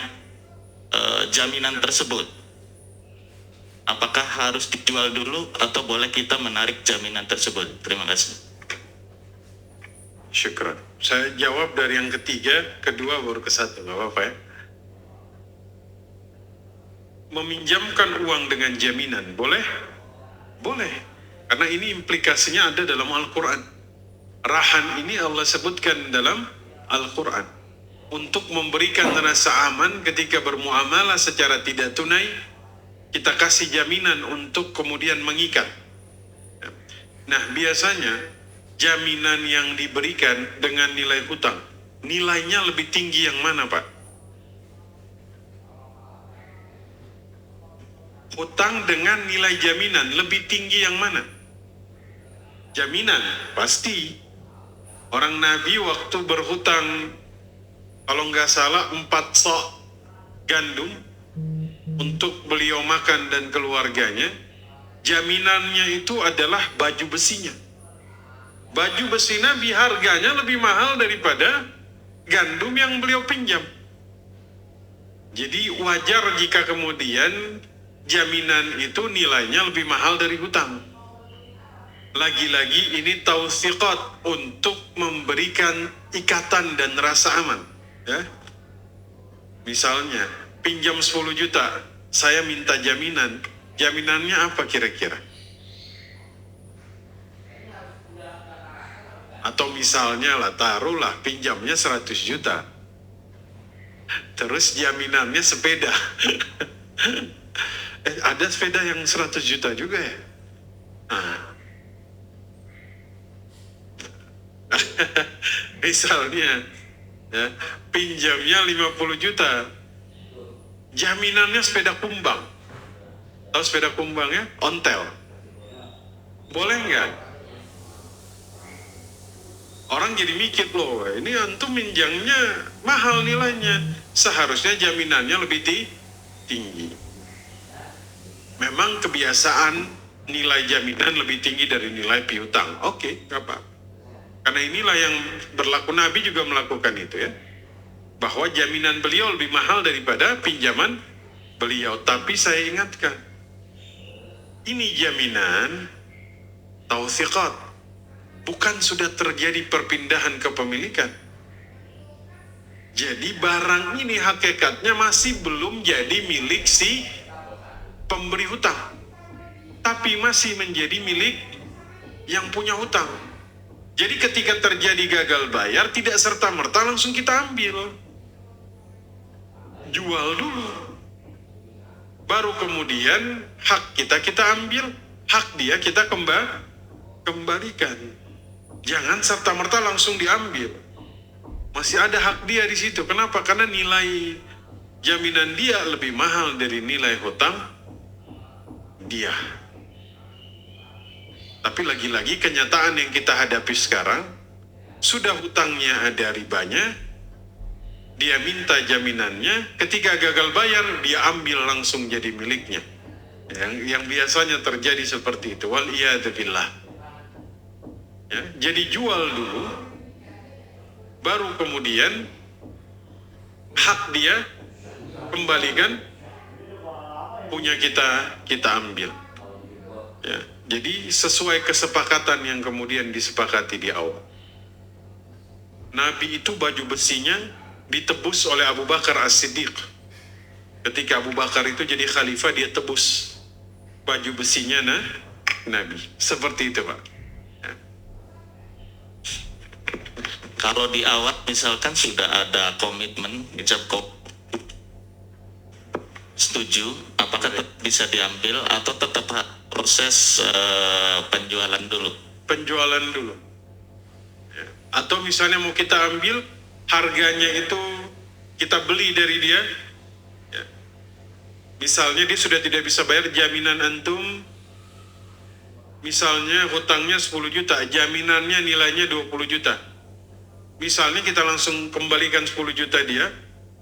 jaminan tersebut? Apakah harus dijual dulu atau boleh kita menarik jaminan tersebut? Terima kasih. Syukran. Saya jawab dari yang ketiga, kedua baru ke satu, nggak apa-apa ya. Meminjamkan uang dengan jaminan, boleh? Boleh. Karena ini implikasinya ada dalam Al-Quran. Rahan ini Allah sebutkan dalam Al-Quran. Untuk memberikan rasa aman ketika bermuamalah secara tidak tunai, kita kasih jaminan untuk kemudian mengikat. Nah, biasanya jaminan yang diberikan dengan nilai hutang, nilainya lebih tinggi yang mana, Pak? Hutang dengan nilai jaminan lebih tinggi yang mana? Jaminan, pasti. Orang Nabi waktu berhutang, kalau nggak salah 4 sok gandum untuk beliau makan dan keluarganya, jaminannya itu adalah baju besinya. Baju besi Nabi harganya lebih mahal daripada gandum yang beliau pinjam. Jadi wajar jika kemudian jaminan itu nilainya lebih mahal dari hutang. Lagi-lagi ini tausiqat untuk memberikan ikatan dan rasa aman. Ya. Misalnya, pinjam 10 juta, saya minta jaminan. Jaminannya apa kira-kira? Atau misalnya lah, taruhlah pinjamnya 100 juta. Terus jaminannya sepeda. Ada sepeda yang 100 juta juga ya? Misalnya, ya, pinjamnya 50 juta. Jaminannya sepeda kumbang. Tahu sepeda kumbang ya? Ontel. Boleh nggak? Orang jadi mikir, loh, ini antum minjamnya mahal nilainya. Seharusnya jaminannya lebih tinggi. Memang kebiasaan nilai jaminan lebih tinggi dari nilai piutang. Oke, nggak apa. Karena inilah yang berlaku, Nabi juga melakukan itu ya. Bahwa jaminan beliau lebih mahal daripada pinjaman beliau. Tapi saya ingatkan, ini jaminan tausiqat. Bukan sudah terjadi perpindahan kepemilikan. Jadi barang ini hakikatnya masih belum jadi milik si pemberi hutang, tapi masih menjadi milik yang punya hutang. Jadi ketika terjadi gagal bayar, tidak serta-merta langsung kita ambil. Jual dulu. Baru kemudian hak kita ambil, hak dia kita kembalikan. Jangan serta-merta langsung diambil. Masih ada hak dia di situ. Kenapa? Karena nilai jaminan dia lebih mahal dari nilai hutang dia. Tapi lagi-lagi kenyataan yang kita hadapi sekarang, sudah hutangnya ada ribanya, dia minta jaminannya, ketika gagal bayar dia ambil langsung jadi miliknya. Yang biasanya terjadi seperti itu. Wal'iyadzubillah. Ya, jadi jual dulu, baru kemudian hak dia kembalikan, punya kita ambil. Ya, jadi sesuai kesepakatan yang kemudian disepakati di awal. Nabi itu baju besinya ditebus oleh Abu Bakar As-Siddiq. Ketika Abu Bakar itu jadi khalifah, dia tebus baju besinya Nabi. Seperti itu, Pak. Ya. Kalau di awal misalkan sudah ada komitmen, setuju, apakah bisa diambil atau tetap proses penjualan dulu? Penjualan dulu. Ya. Atau misalnya mau kita ambil, harganya itu kita beli dari dia. Ya. Misalnya dia sudah tidak bisa bayar, jaminan antum, misalnya hutangnya 10 juta, jaminannya nilainya 20 juta. Misalnya kita langsung kembalikan 10 juta dia,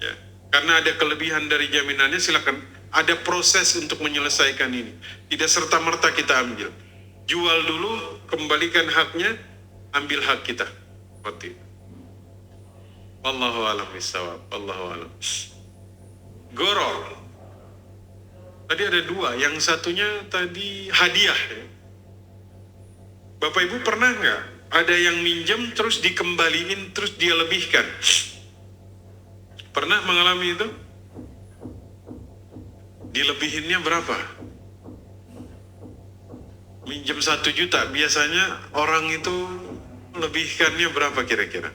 ya. Karena ada kelebihan dari jaminannya, silakan. Ada proses untuk menyelesaikan ini. Tidak serta-merta kita ambil. Jual dulu, kembalikan haknya, ambil hak kita. Seperti itu. Wallahu a'lam bishawab. Wallahu a'lam. Goror. Tadi ada dua. Yang satunya tadi hadiah. Bapak Ibu pernah nggak ada yang minjem terus dikembaliin terus dia lebihkan? Pernah mengalami itu? Dilebihinnya berapa? Minjem 1 juta, biasanya orang itu lebihkannya berapa kira-kira?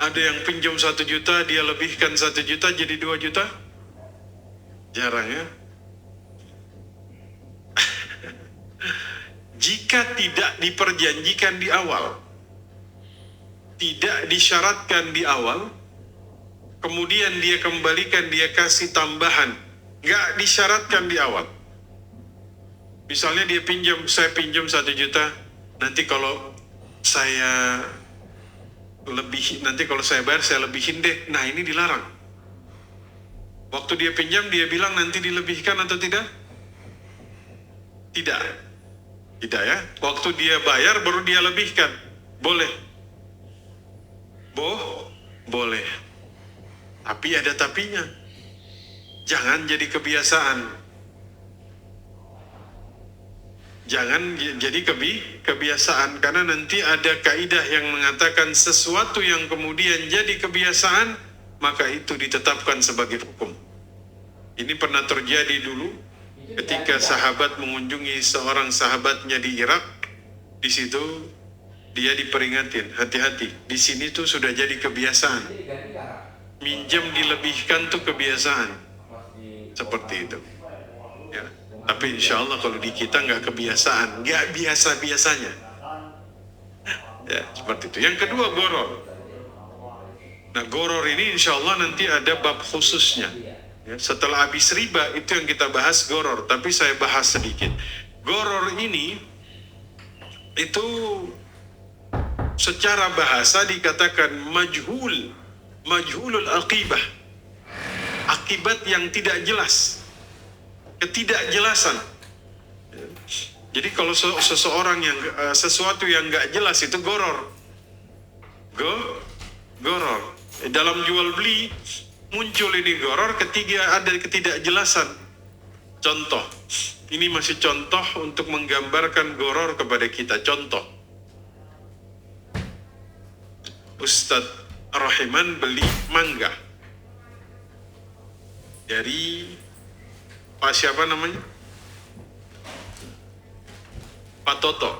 Ada yang pinjam 1 juta, dia lebihkan 1 juta jadi 2 juta? Jarang ya? Jika tidak diperjanjikan di awal, tidak disyaratkan di awal, kemudian dia kembalikan, dia kasih tambahan, nggak disyaratkan di awal. Misalnya dia pinjam, saya pinjam 1 juta, nanti kalau saya lebih, nanti kalau saya bayar saya lebihin deh. Nah, ini dilarang. Waktu dia pinjam dia bilang nanti dilebihkan atau tidak? Tidak. Tidak ya. Waktu dia bayar baru dia lebihkan. Boleh. Boleh. Tapi ada tapinya. Jangan jadi kebiasaan. Jangan jadi kebiasaan, karena nanti ada kaidah yang mengatakan sesuatu yang kemudian jadi kebiasaan, maka itu ditetapkan sebagai hukum. Ini pernah terjadi dulu ketika sahabat mengunjungi seorang sahabatnya di Irak. Di situ dia diperingatin, hati-hati. Di sini tuh sudah jadi kebiasaan. Minjem dilebihkan tuh kebiasaan. Seperti itu. Ya. Tapi insya Allah kalau di kita nggak kebiasaan, nggak biasa-biasanya. Ya, seperti itu. Yang kedua, goror. Nah, goror ini insya Allah nanti ada bab khususnya. Ya, setelah habis riba, itu yang kita bahas goror. Tapi saya bahas sedikit. Goror ini, itu secara bahasa dikatakan majhulul aqibah. Akibat yang tidak jelas. Ketidakjelasan. Jadi kalau seseorang yang sesuatu yang nggak jelas itu goror. Goror. Dalam jual beli muncul ini goror ketika ada ketidakjelasan. Contoh. Ini masih contoh untuk menggambarkan goror kepada kita. Contoh. Ustadz Rahiman beli mangga dari Pak siapa namanya? Pak Toto.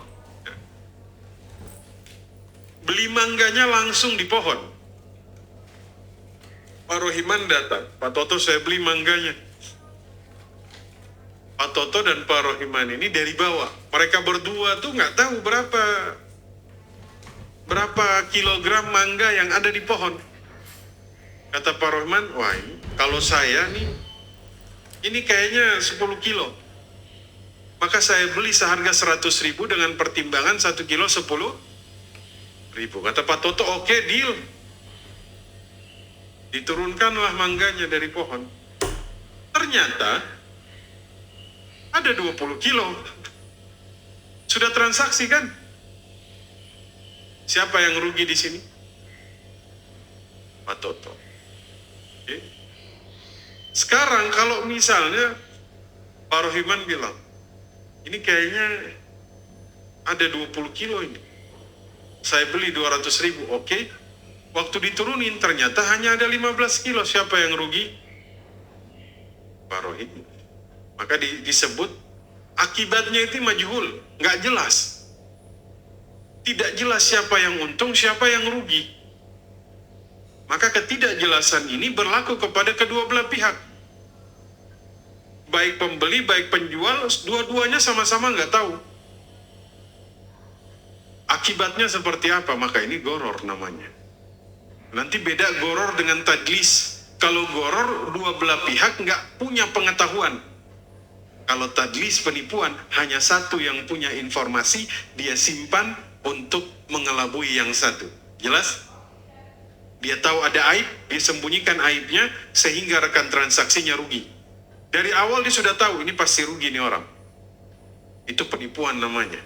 Beli mangganya langsung di pohon. Pak Rohiman datang. Pak Toto, saya beli mangganya. Pak Toto dan Pak Rohiman ini dari bawah. Mereka berdua tuh nggak tahu berapa kilogram mangga yang ada di pohon. Kata Pak Rohman, wah ini kalau saya nih, ini kayaknya 10 kilo. Maka saya beli seharga 100.000 dengan pertimbangan 1 kilo 10.000. Kata Pak Toto, oke, deal. Diturunkanlah mangganya dari pohon. Ternyata ada 20 kilo. Sudah transaksi kan? Siapa yang rugi di sini? Pak Toto. Oke. Sekarang kalau misalnya Pak Rohiman bilang, ini kayaknya ada 20 kilo ini. Saya beli 200.000, oke. Waktu diturunin ternyata hanya ada 15 kilo. Siapa yang rugi? Pak Rohiman. Maka disebut akibatnya itu majhul, nggak jelas. Tidak jelas siapa yang untung, siapa yang rugi. Maka ketidakjelasan ini berlaku kepada kedua belah pihak. Baik pembeli, baik penjual, dua-duanya sama-sama nggak tahu. Akibatnya seperti apa, maka ini goror namanya. Nanti beda goror dengan tadlis. Kalau goror, dua belah pihak nggak punya pengetahuan. Kalau tadlis, penipuan, hanya satu yang punya informasi, dia simpan untuk mengelabui yang satu. Jelas? Dia tahu ada aib, dia sembunyikan aibnya, sehingga rekan transaksinya rugi. Dari awal dia sudah tahu, ini pasti rugi nih orang. Itu penipuan namanya.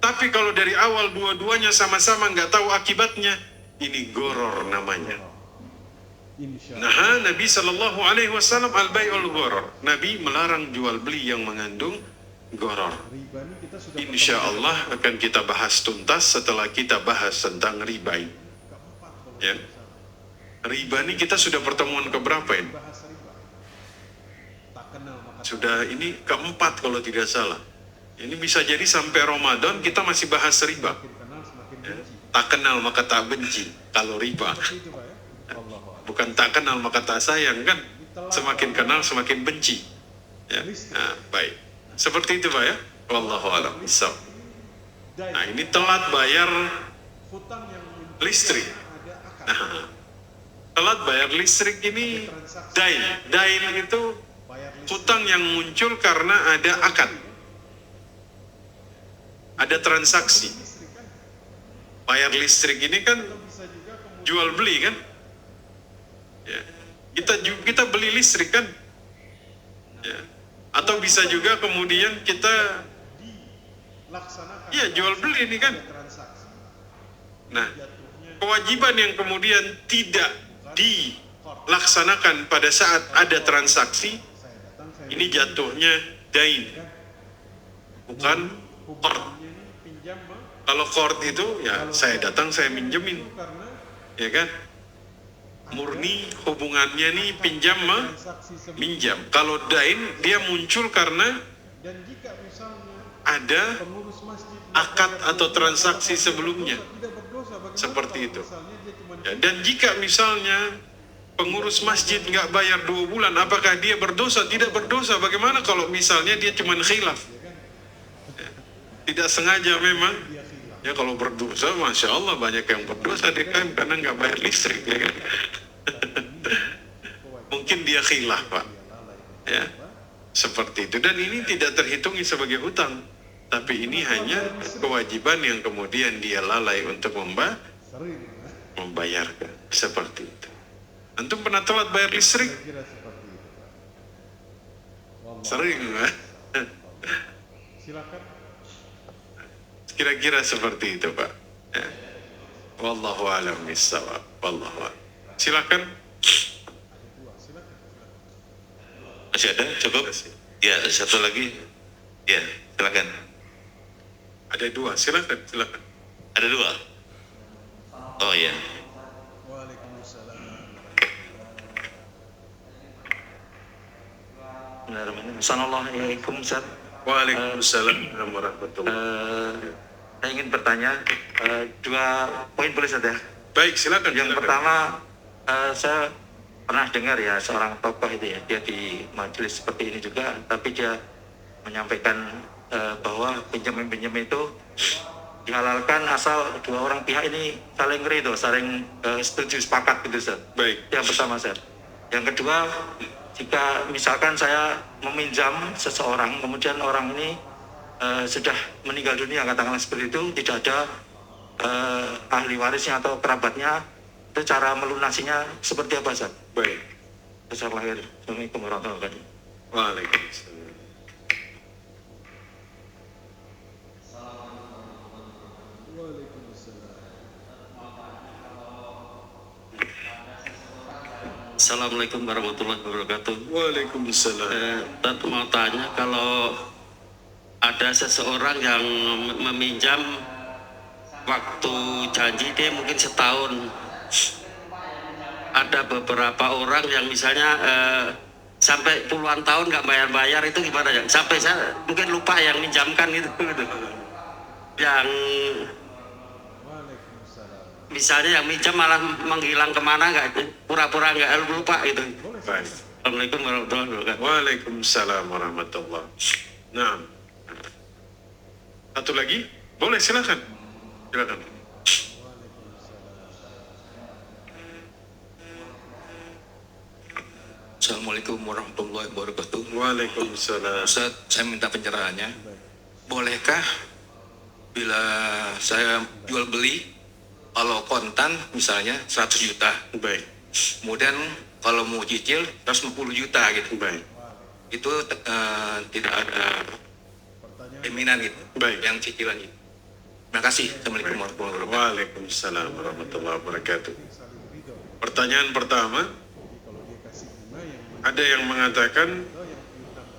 Tapi kalau dari awal dua-duanya sama-sama nggak tahu akibatnya, ini goror namanya. Nah, Nabi Shallallahu Alaihi Wasallam al-bai'ul goror. Nabi melarang jual beli yang mengandung goror. Insya Allah akan kita bahas tuntas setelah kita bahas tentang riba ini. Ya. Riba ini kita sudah pertemuan keberapa ini? Sudah ini keempat kalau tidak salah. Ini bisa jadi sampai Ramadan kita masih bahas riba. Ya. Tak kenal maka tak benci kalau riba. Bukan tak kenal maka tak sayang kan? Semakin kenal semakin benci. Ya. Nah, baik. Seperti itu Pak ya. Wallahu a'lam bishawab. Nah, ini telat bayar listrik. Nah, telat bayar listrik ini dain. Dain itu hutang yang muncul karena ada akad. Ada transaksi. Bayar listrik ini kan jual beli kan? Ya. Kita beli listrik kan? Ya. Atau bisa juga kemudian kita jual beli ini kan? Nah, kewajiban yang kemudian tidak dilaksanakan pada saat ada transaksi, ini jatuhnya dain, bukan qard. Kalau qard itu ya saya datang saya minjemin, ya kan? Murni hubungannya nih pinjam minjam. Kalau dain dia muncul karena ada akad atau transaksi sebelumnya, seperti itu. Ya, dan jika misalnya pengurus masjid nggak bayar 2 bulan, apakah dia berdosa? Tidak berdosa. Bagaimana kalau misalnya dia cuma khilaf? Ya, tidak sengaja memang. Ya kalau berdosa, Masya Allah banyak yang berdosa DKM karena nggak bayar listrik. Ya kan? Mungkin dia khilaf Pak. Ya, seperti itu. Dan ini tidak terhitung sebagai hutang. Tapi ini hanya kewajiban yang kemudian dia lalai untuk membayarkan. Seperti itu. Antum pernah telat bayar listrik? Sering, Pak. Kira-kira seperti itu, Pak. Ya. Wallahu a'lam bishawab. Wallahu a'lam. Silakan. Masih ada? Cukup? Ya, satu lagi. Ya, silakan. Ada 2, silakan. Ada 2. Oh ya. Assalamualaikum Ustaz. Waalaikumsalam warahmatullahi wabarakatuh. Saya ingin bertanya 2 poin boleh Ustaz ya? Baik, silakan. Yang pertama, saya pernah dengar ya seorang tokoh itu ya, dia di majelis seperti ini juga, tapi dia menyampaikan bahwa pinjam itu dihalalkan asal dua orang pihak ini saling ridho, saling setuju, sepakat gitu Ustaz. Baik. Yang pertama Ustaz. Yang kedua, jika misalkan saya meminjam seseorang, kemudian orang ini sudah meninggal dunia, katakanlah seperti itu, tidak ada ahli warisnya atau kerabatnya, itu cara melunasinya seperti apa Ustaz? Baik. Assalamualaikum warahmatullahi wabarakatuh. Waalaikumsalam. Assalamualaikum warahmatullahi wabarakatuh. Waalaikumsalam. Tat mau tanya, kalau ada seseorang yang meminjam waktu janji dia mungkin setahun, ada beberapa orang yang misalnya sampai puluhan tahun nggak bayar-bayar, itu gimana ya? Sampai saya mungkin lupa yang minjamkan gitu. Yang misalnya yang minjam malah menghilang kemana, nggak, pura-pura nggak lupa gitu. Baik. Assalamualaikum warahmatullahi wabarakatuh. Waalaikumsalam warahmatullah. Nah, satu lagi, boleh silakan. Silakan. Assalamualaikum warahmatullahi wabarakatuh. Waalaikumsalam. Ustaz, saya minta pencerahannya. Bolehkah bila saya jual beli, kalau kontan misalnya 100 juta, Baik. kemudian kalau mau cicil 150 juta gitu, Baik. itu tidak ada jaminan gitu, Baik. yang cicilan itu. Terima kasih. Assalamualaikum warahmatullahi wabarakatuh. Waalaikumsalam warahmatullahi wabarakatuh. Pertanyaan pertama, ada yang mengatakan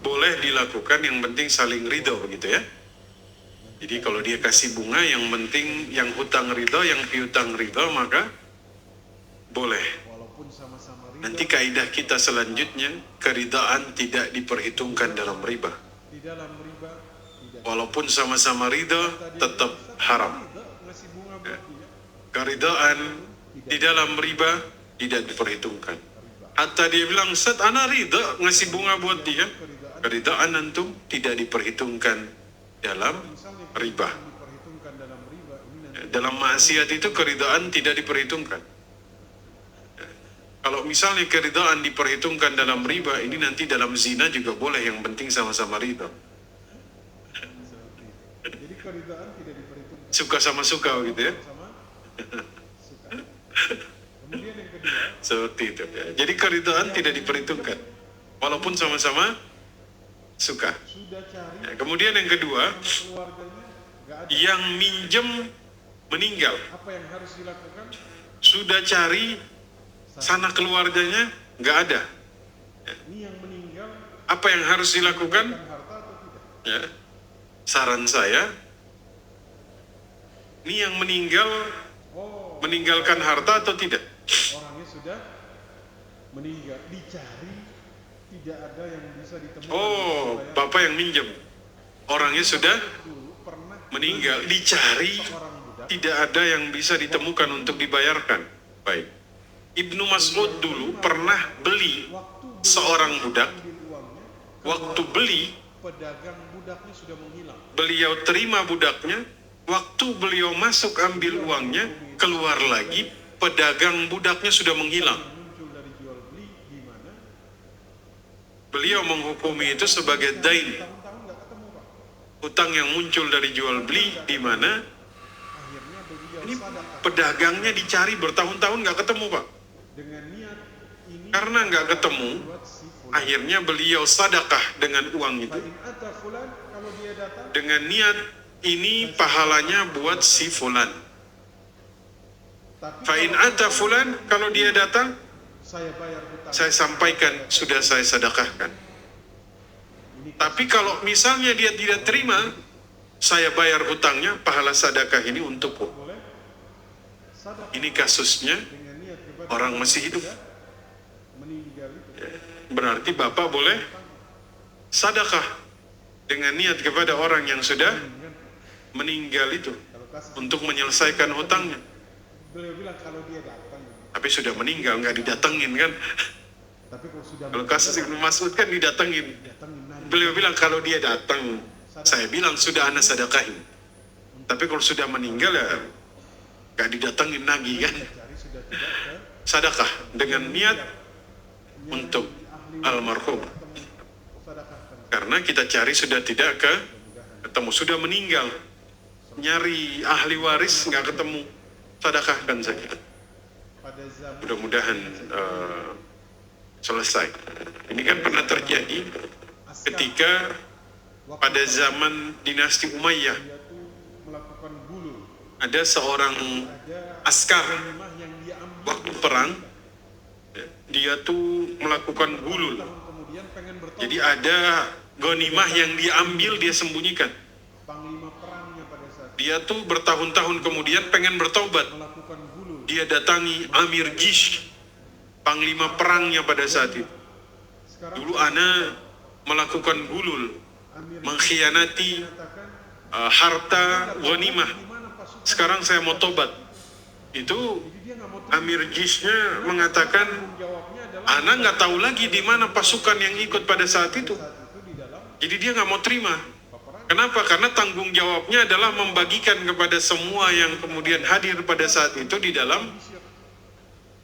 boleh dilakukan, yang penting saling ridho, begitu ya. Jadi kalau dia kasih bunga, yang penting yang hutang ridho, yang piutang ridho, maka boleh. Nanti kaidah kita selanjutnya, keridhaan tidak diperhitungkan dalam riba. Walaupun sama-sama ridho, tetap haram. Ya. Keridhaan di dalam riba tidak diperhitungkan. Hatta dia bilang, Ustaz, ana ridho ngasih bunga buat dia. Keridhaan antum tidak diperhitungkan dalam riba. Dalam maksiat itu keridhaan tidak diperhitungkan. Kalau misalnya keridhaan diperhitungkan dalam riba, ini nanti dalam zina juga boleh, yang penting sama-sama ridho. Suka sama suka gitu ya. Seperti itu ya. Jadi keridhaan tidak diperhitungkan walaupun sama-sama suka ya. Kemudian yang kedua, yang minjem meninggal, sudah cari sana keluarganya nggak ada ya. Apa yang harus dilakukan ya? Saran saya, ini yang meninggal meninggalkan harta atau tidak? Orangnya sudah meninggal, dicari, tidak ada yang bisa ditemukan. Oh, bapak yang minjem, orangnya sudah meninggal, dicari, tidak ada yang bisa ditemukan untuk dibayarkan. Baik. Ibnu Mas'ud dulu pernah beli seorang budak. Waktu beli, pedagang budaknya sudah menghilang. beliau terima budaknya. Waktu beliau masuk ambil uangnya, keluar lagi, pedagang budaknya sudah menghilang. Muncul dari jual beli gimana? Beliau menghukumi itu sebagai dain, Tahun-tahun nggak ketemu Pak. hutang yang muncul dari jual beli, di mana Akhirnya beliau ini sadaqah pedagangnya dicari bertahun-tahun nggak ketemu, Pak. dengan niat ini. Karena nggak ketemu, Buat si fulan. akhirnya beliau sedekah dengan uang itu, Fa'in ata fulan, kalau dia datang, dengan niat ini pahalanya buat si fulan. tapi Fa'in kalau ata fulan, kalau dia datang, saya bayar hutang. saya sampaikan sudah saya sedekahkan. Tapi kalau misalnya dia tidak terima, saya bayar hutangnya, pahala sedekah ini untukku. Boleh? Sadaqah Ini kasusnya dengan niat kepada orang masih hidup. meninggal itu. Berarti bapak boleh sedekah dengan niat kepada orang yang sudah meninggal itu Kalau kasus untuk menyelesaikan hutangnya. beliau bilang kalau dia datang, Tapi sudah meninggal, nggak didatengin kan? tapi kalau sudah Kalau kasus Ibnu Mas'ud kan didatengin. datangin nanya Beliau bilang kalau dia datang, saya bilang sudah ana sedekahin. Tapi kalau sudah meninggal ya gak didatengin lagi kan. Cari sudah tidak ke Sedekah dengan niat untuk almarhum. sedekahkan. Karena kita cari sudah tidak ketemu, sudah meninggal. Nyari ahli waris nggak ketemu, sedekahkan saja. Pada zaman Mudah-mudahan selesai. Ini kan pernah terjadi ketika pada zaman dinasti Umayyah dia tuh melakukan bulul, ada seorang ada askar ghanimah yang dia ambil waktu perang, dia tuh melakukan bulul. tahun kemudian pengen bertobat. Jadi ada ghanimah yang diambil, dia sembunyikan. Panglima perangnya pada saat Dia tuh bertahun-tahun kemudian pengen bertobat. melakukan bulul. Dia datangi Amir Jish, panglima perangnya pada saat itu. Sekarang Dulu ana melakukan bulul, Amir mengkhianati mengatakan harta ghanimah. di mana pasukan. Sekarang saya mau tobat. Itu Jadi dia nggak mau terima. Amir Jishnya mengatakan, Jawabnya adalah ana nggak tahu lagi di mana pasukan yang ikut pada saat itu. saat itu di dalam Jadi dia nggak mau terima. peperangan. Kenapa? Karena tanggung jawabnya adalah membagikan kepada semua yang kemudian hadir pada saat itu di dalam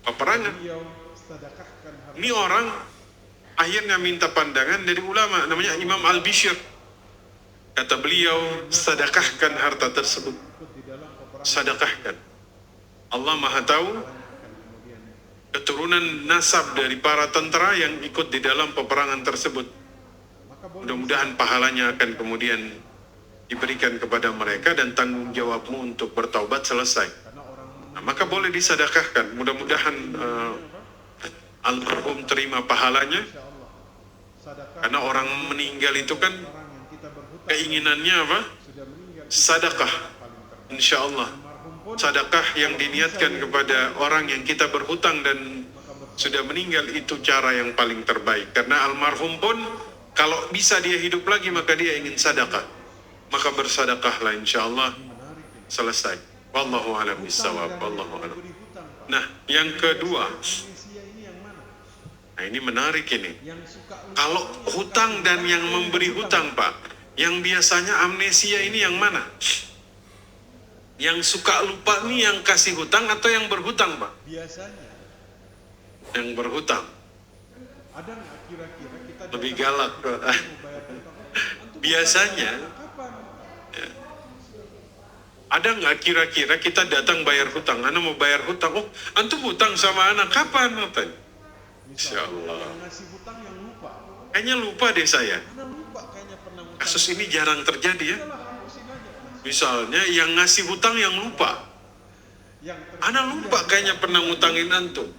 peperangan. Beliau sedekahkan harta Ini orang akhirnya minta pandangan dari ulama, namanya Imam Al-Bishr. Kata beliau, sedekahkan harta tersebut. ikut di dalam peperangan. Sedekahkan. Allah Maha tahu keturunan nasab dari para tentara yang ikut di dalam peperangan tersebut. Maka boleh Mudah-mudahan pahalanya akan kemudian diberikan kepada mereka dan tanggung jawabmu untuk bertaubat selesai. karena orang Nah, maka boleh disedekahkan. Mudah-mudahan almarhum terima pahalanya. insya Allah sedekah Karena orang meninggal itu kan orang yang kita berhutang keinginannya apa? sudah meninggal Sedekah. paling terbaik. Insya Allah. Almarhum pun Sedekah yang diniatkan kepada orang yang kita berhutang dan sudah meninggal itu cara yang paling terbaik. Karena almarhum pun kalau bisa dia hidup lagi maka dia ingin sedekah. Maka bersedekahlah insya Allah selesai. Wallahu a'lam bishawab. Wallahu a'lam. beri hutang Pak. Nah, yang kedua, Amnesia ini yang mana? nah ini menarik ini. Yang suka lupa Kalau hutang dan yang memberi hutang, Pak, yang biasanya amnesia ini yang mana? Yang suka lupa nih yang kasih hutang atau yang berhutang, Pak? biasanya Yang berhutang. ada nggak kira-kira kita Lebih datang galak. mau bayar hutang? Antum Biasanya, kapan? ada nggak kira-kira kita datang bayar hutang? Ana mau bayar hutang. Oh, antum hutang sama anak kapan? Katanya. Insya Allah. Yang ngasih hutang yang lupa. Kayaknya lupa deh saya. Karena lupa kayaknya pernah hutang. Kasus ini jarang terjadi ya. Udahlah, hapusin aja. Misalnya yang ngasih hutang yang lupa. Yang Ana lupa kayaknya pernah ngutangin antum.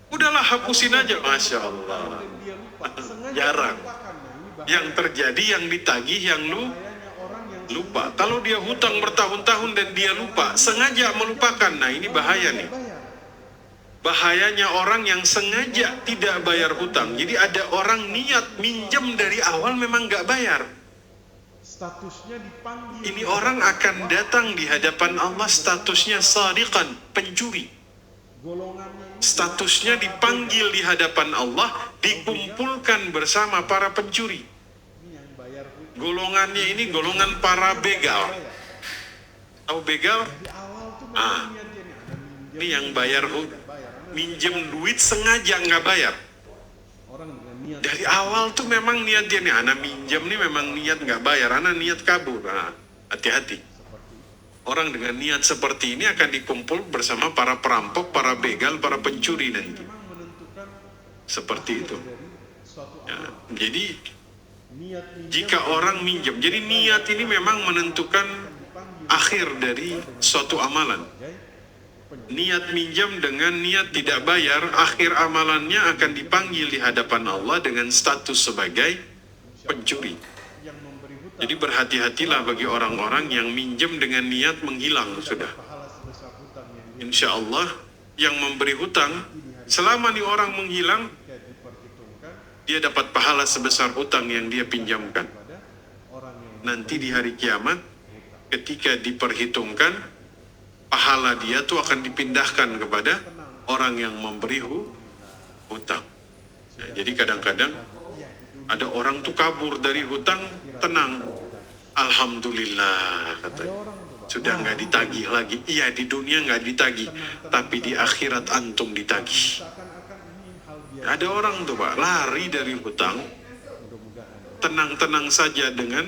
Udahlah hapusin aja. Masya Allah. dia lupa. Sengaja Jarang. melupakan. Nah, ini bahaya. Yang terjadi yang ditagih yang Bahayanya orang yang lupa. Kalau dia hutang bertahun-tahun dan dia lupa, sengaja melupakan. Nah ini bahaya nih. bayar. Bahayanya orang yang sengaja tidak bayar hutang. Jadi ada orang niat minjem dari awal memang nggak bayar. Statusnya dipanggil. Ini orang akan datang di hadapan Allah statusnya sadiqan, pencuri. Golongannya ini Statusnya dipanggil di hadapan Allah, dikumpulkan bersama para pencuri. yang bayar hutang. Golongannya ini golongan para begal. Tahu begal? Di awal tuh Ah. memang niatnya nih, ada minjem, Ini yang bayar bayar. minjem duit sengaja nggak bayar. Orang dengan niat Dari awal tuh memang niat dia nih, anak minjem nih memang niat nggak bayar, anak niat kabur. Nah, hati-hati. Orang dengan niat seperti ini akan dikumpul bersama para perampok, para begal, para pencuri nanti. memang menentukan Seperti itu. dari suatu Ya, amal. jadi Niat minjem jika orang minjem, jadi niat ini memang menentukan akhir dari suatu amalan. Niat minjam dengan niat tidak bayar, akhir amalannya akan dipanggil di hadapan Allah dengan status sebagai pencuri. yang memberi hutang Jadi berhati-hatilah bagi orang-orang yang minjem dengan niat menghilang sudah. pahala sebesar hutang yang Insya Allah yang memberi hutang, selama nih orang menghilang, dia diperhitungkan dia dapat pahala sebesar hutang yang dia pinjamkan. pada orang yang Nanti di hari kiamat, ketika diperhitungkan, pahala dia tuh akan dipindahkan kepada orang yang memberi hutang. Nah, jadi kadang-kadang ada orang tuh kabur dari hutang, tenang. Alhamdulillah ada katanya. orang tuh Pak, sudah nggak ditagih lagi. Iya, di dunia nggak ditagih, tapi di akhirat antum ditagih. Ada orang tuh Pak, lari dari hutang, tenang-tenang saja dengan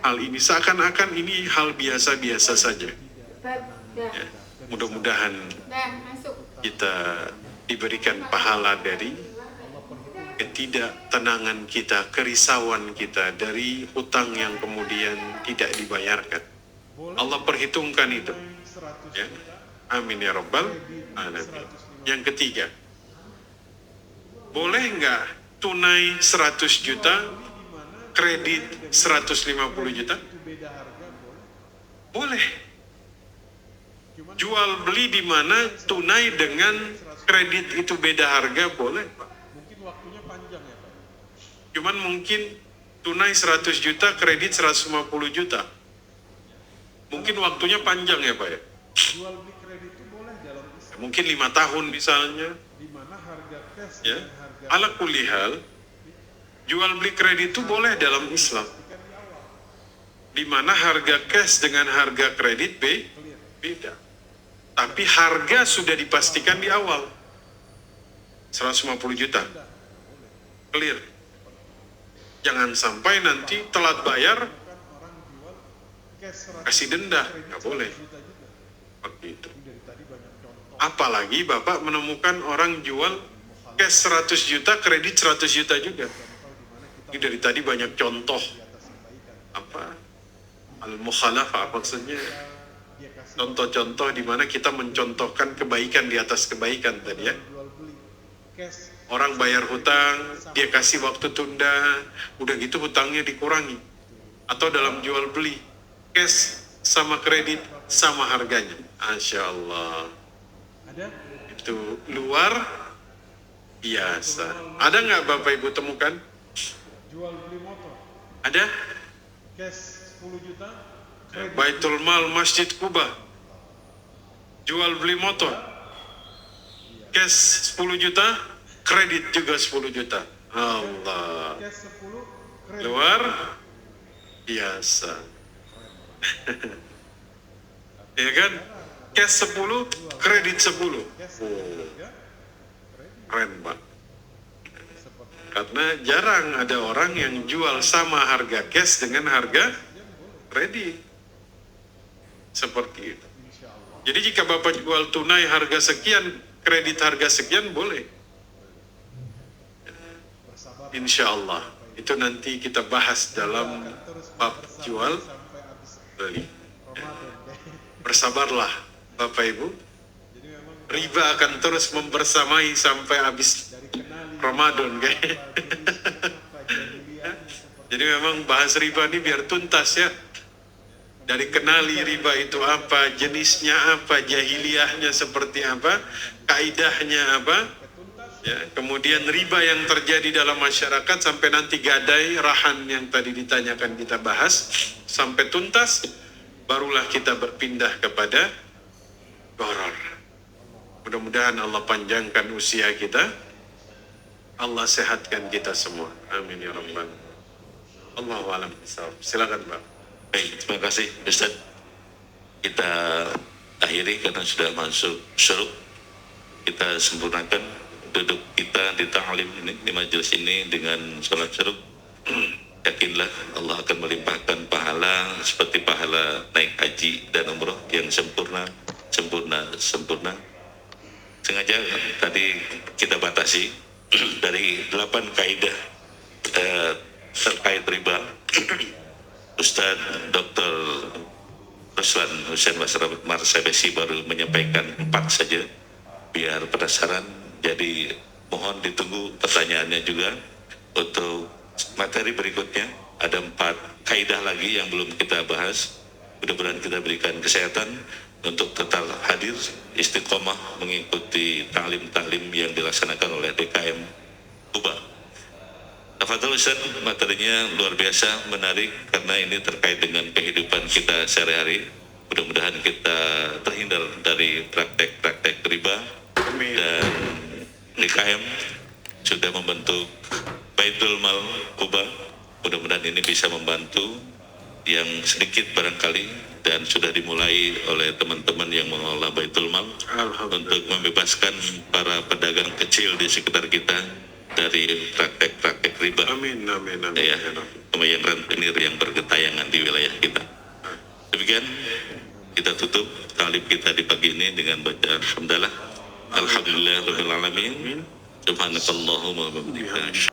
hal ini, seakan-akan ini hal biasa-biasa saja. Ya, mudah-mudahan kita diberikan pahala dari ketidaktenangan kita, kerisauan kita dari hutang yang kemudian tidak dibayarkan. Allah perhitungkan itu. Ya. Amin ya rabbal alamin. Yang ketiga, boleh nggak tunai 100 juta, kredit 150 juta? Boleh. Jual beli di mana tunai dengan kredit itu beda harga, boleh Pak. Cuman mungkin tunai 100 juta, kredit 150 juta. Mungkin waktunya panjang ya Pak ya? Jual beli kredit itu boleh dalam Islam. Mungkin 5 tahun misalnya. Di mana harga cash Ya. dan harga Ala kulli hal, jual beli kredit itu boleh dalam Islam. Di mana harga cash dengan harga kredit beda. Tapi harga sudah dipastikan di awal. 150 juta. Clear. Jangan sampai nanti telat bayar, kasih denda, nggak boleh. Begitu. Apalagi Bapak menemukan orang jual cash 100 juta, kredit 100 juta juga. Ini dari tadi banyak contoh. Apa? Al-mukhalafah, maksudnya contoh-contoh di mana kita mencontohkan kebaikan di atas kebaikan tadi ya. Orang bayar hutang, dia kasih waktu tunda, udah gitu hutangnya dikurangi. Atau dalam jual beli, cash sama kredit sama harganya. Masya Allah. Itu luar biasa. Ada nggak Bapak Ibu temukan? jual beli motor. Ada? Cash 10 juta. Baitul Mal Masjid Kuba. Jual beli motor. Cash 10 juta, kredit juga 10 juta. Allah. Cash 10, kredit. Luar biasa. Ya kan? Cash 10, kredit 10. Oh. Keren Pak. Karena jarang ada orang yang jual sama harga cash dengan harga kredit. Seperti itu. Jadi jika Bapak jual tunai harga sekian, kredit harga sekian, boleh. Insya Allah. Itu nanti kita bahas dalam bab jual beli. Bersabarlah Bapak Ibu. Riba akan terus membersamai sampai habis Ramadan, guys. Jadi memang bahas riba ini biar tuntas ya. Dari kenali riba itu apa, jenisnya apa, jahiliyahnya seperti apa, kaidahnya apa, ya, kemudian riba yang terjadi dalam masyarakat sampai nanti gadai, rahan yang tadi ditanyakan kita bahas, sampai tuntas, barulah kita berpindah kepada gharar. Mudah-mudahan Allah panjangkan usia kita, Allah sehatkan kita semua. Amin ya rabbal. Allahu a'lam. Silakan Pak. Baik, terima kasih Ustaz. Kita akhiri karena sudah masuk syuruk. Kita sempurnakan duduk kita di ta'lim ini, di majelis ini dengan sholat syuruk. Yakinlah Allah akan melimpahkan pahala seperti pahala naik haji dan umroh yang sempurna. Sengaja tadi kita batasi dari 8 kaidah terkait riba. Ustaz Dr. Ruslan Hussein Marsabesi baru menyampaikan 4 saja biar penasaran. Jadi mohon ditunggu pertanyaannya juga. Untuk materi berikutnya ada 4 kaidah lagi yang belum kita bahas. Mudah-mudahan kita berikan kesehatan untuk tetap hadir istiqomah mengikuti taklim-taklim yang dilaksanakan oleh DKM Kuba. Tafadhol Ustaz, materinya luar biasa, menarik karena ini terkait dengan kehidupan kita sehari-hari. Mudah-mudahan kita terhindar dari praktek-praktek riba. Dan DKM sudah membentuk Baitul Mal Kuba. Mudah-mudahan ini bisa membantu yang sedikit barangkali dan sudah dimulai oleh teman-teman yang mengelola Baitul Mal untuk membebaskan para pedagang kecil di sekitar kita dari praktek-praktek riba. Amin, amin, amin. Ya, lumayan rentenir yang bergetayangan di wilayah kita. Demikian kita tutup talib kita di pagi ini dengan bacaan hamdalah. Alhamdulillah rabbil alamin. Subhanakallahumma wa bihamdika.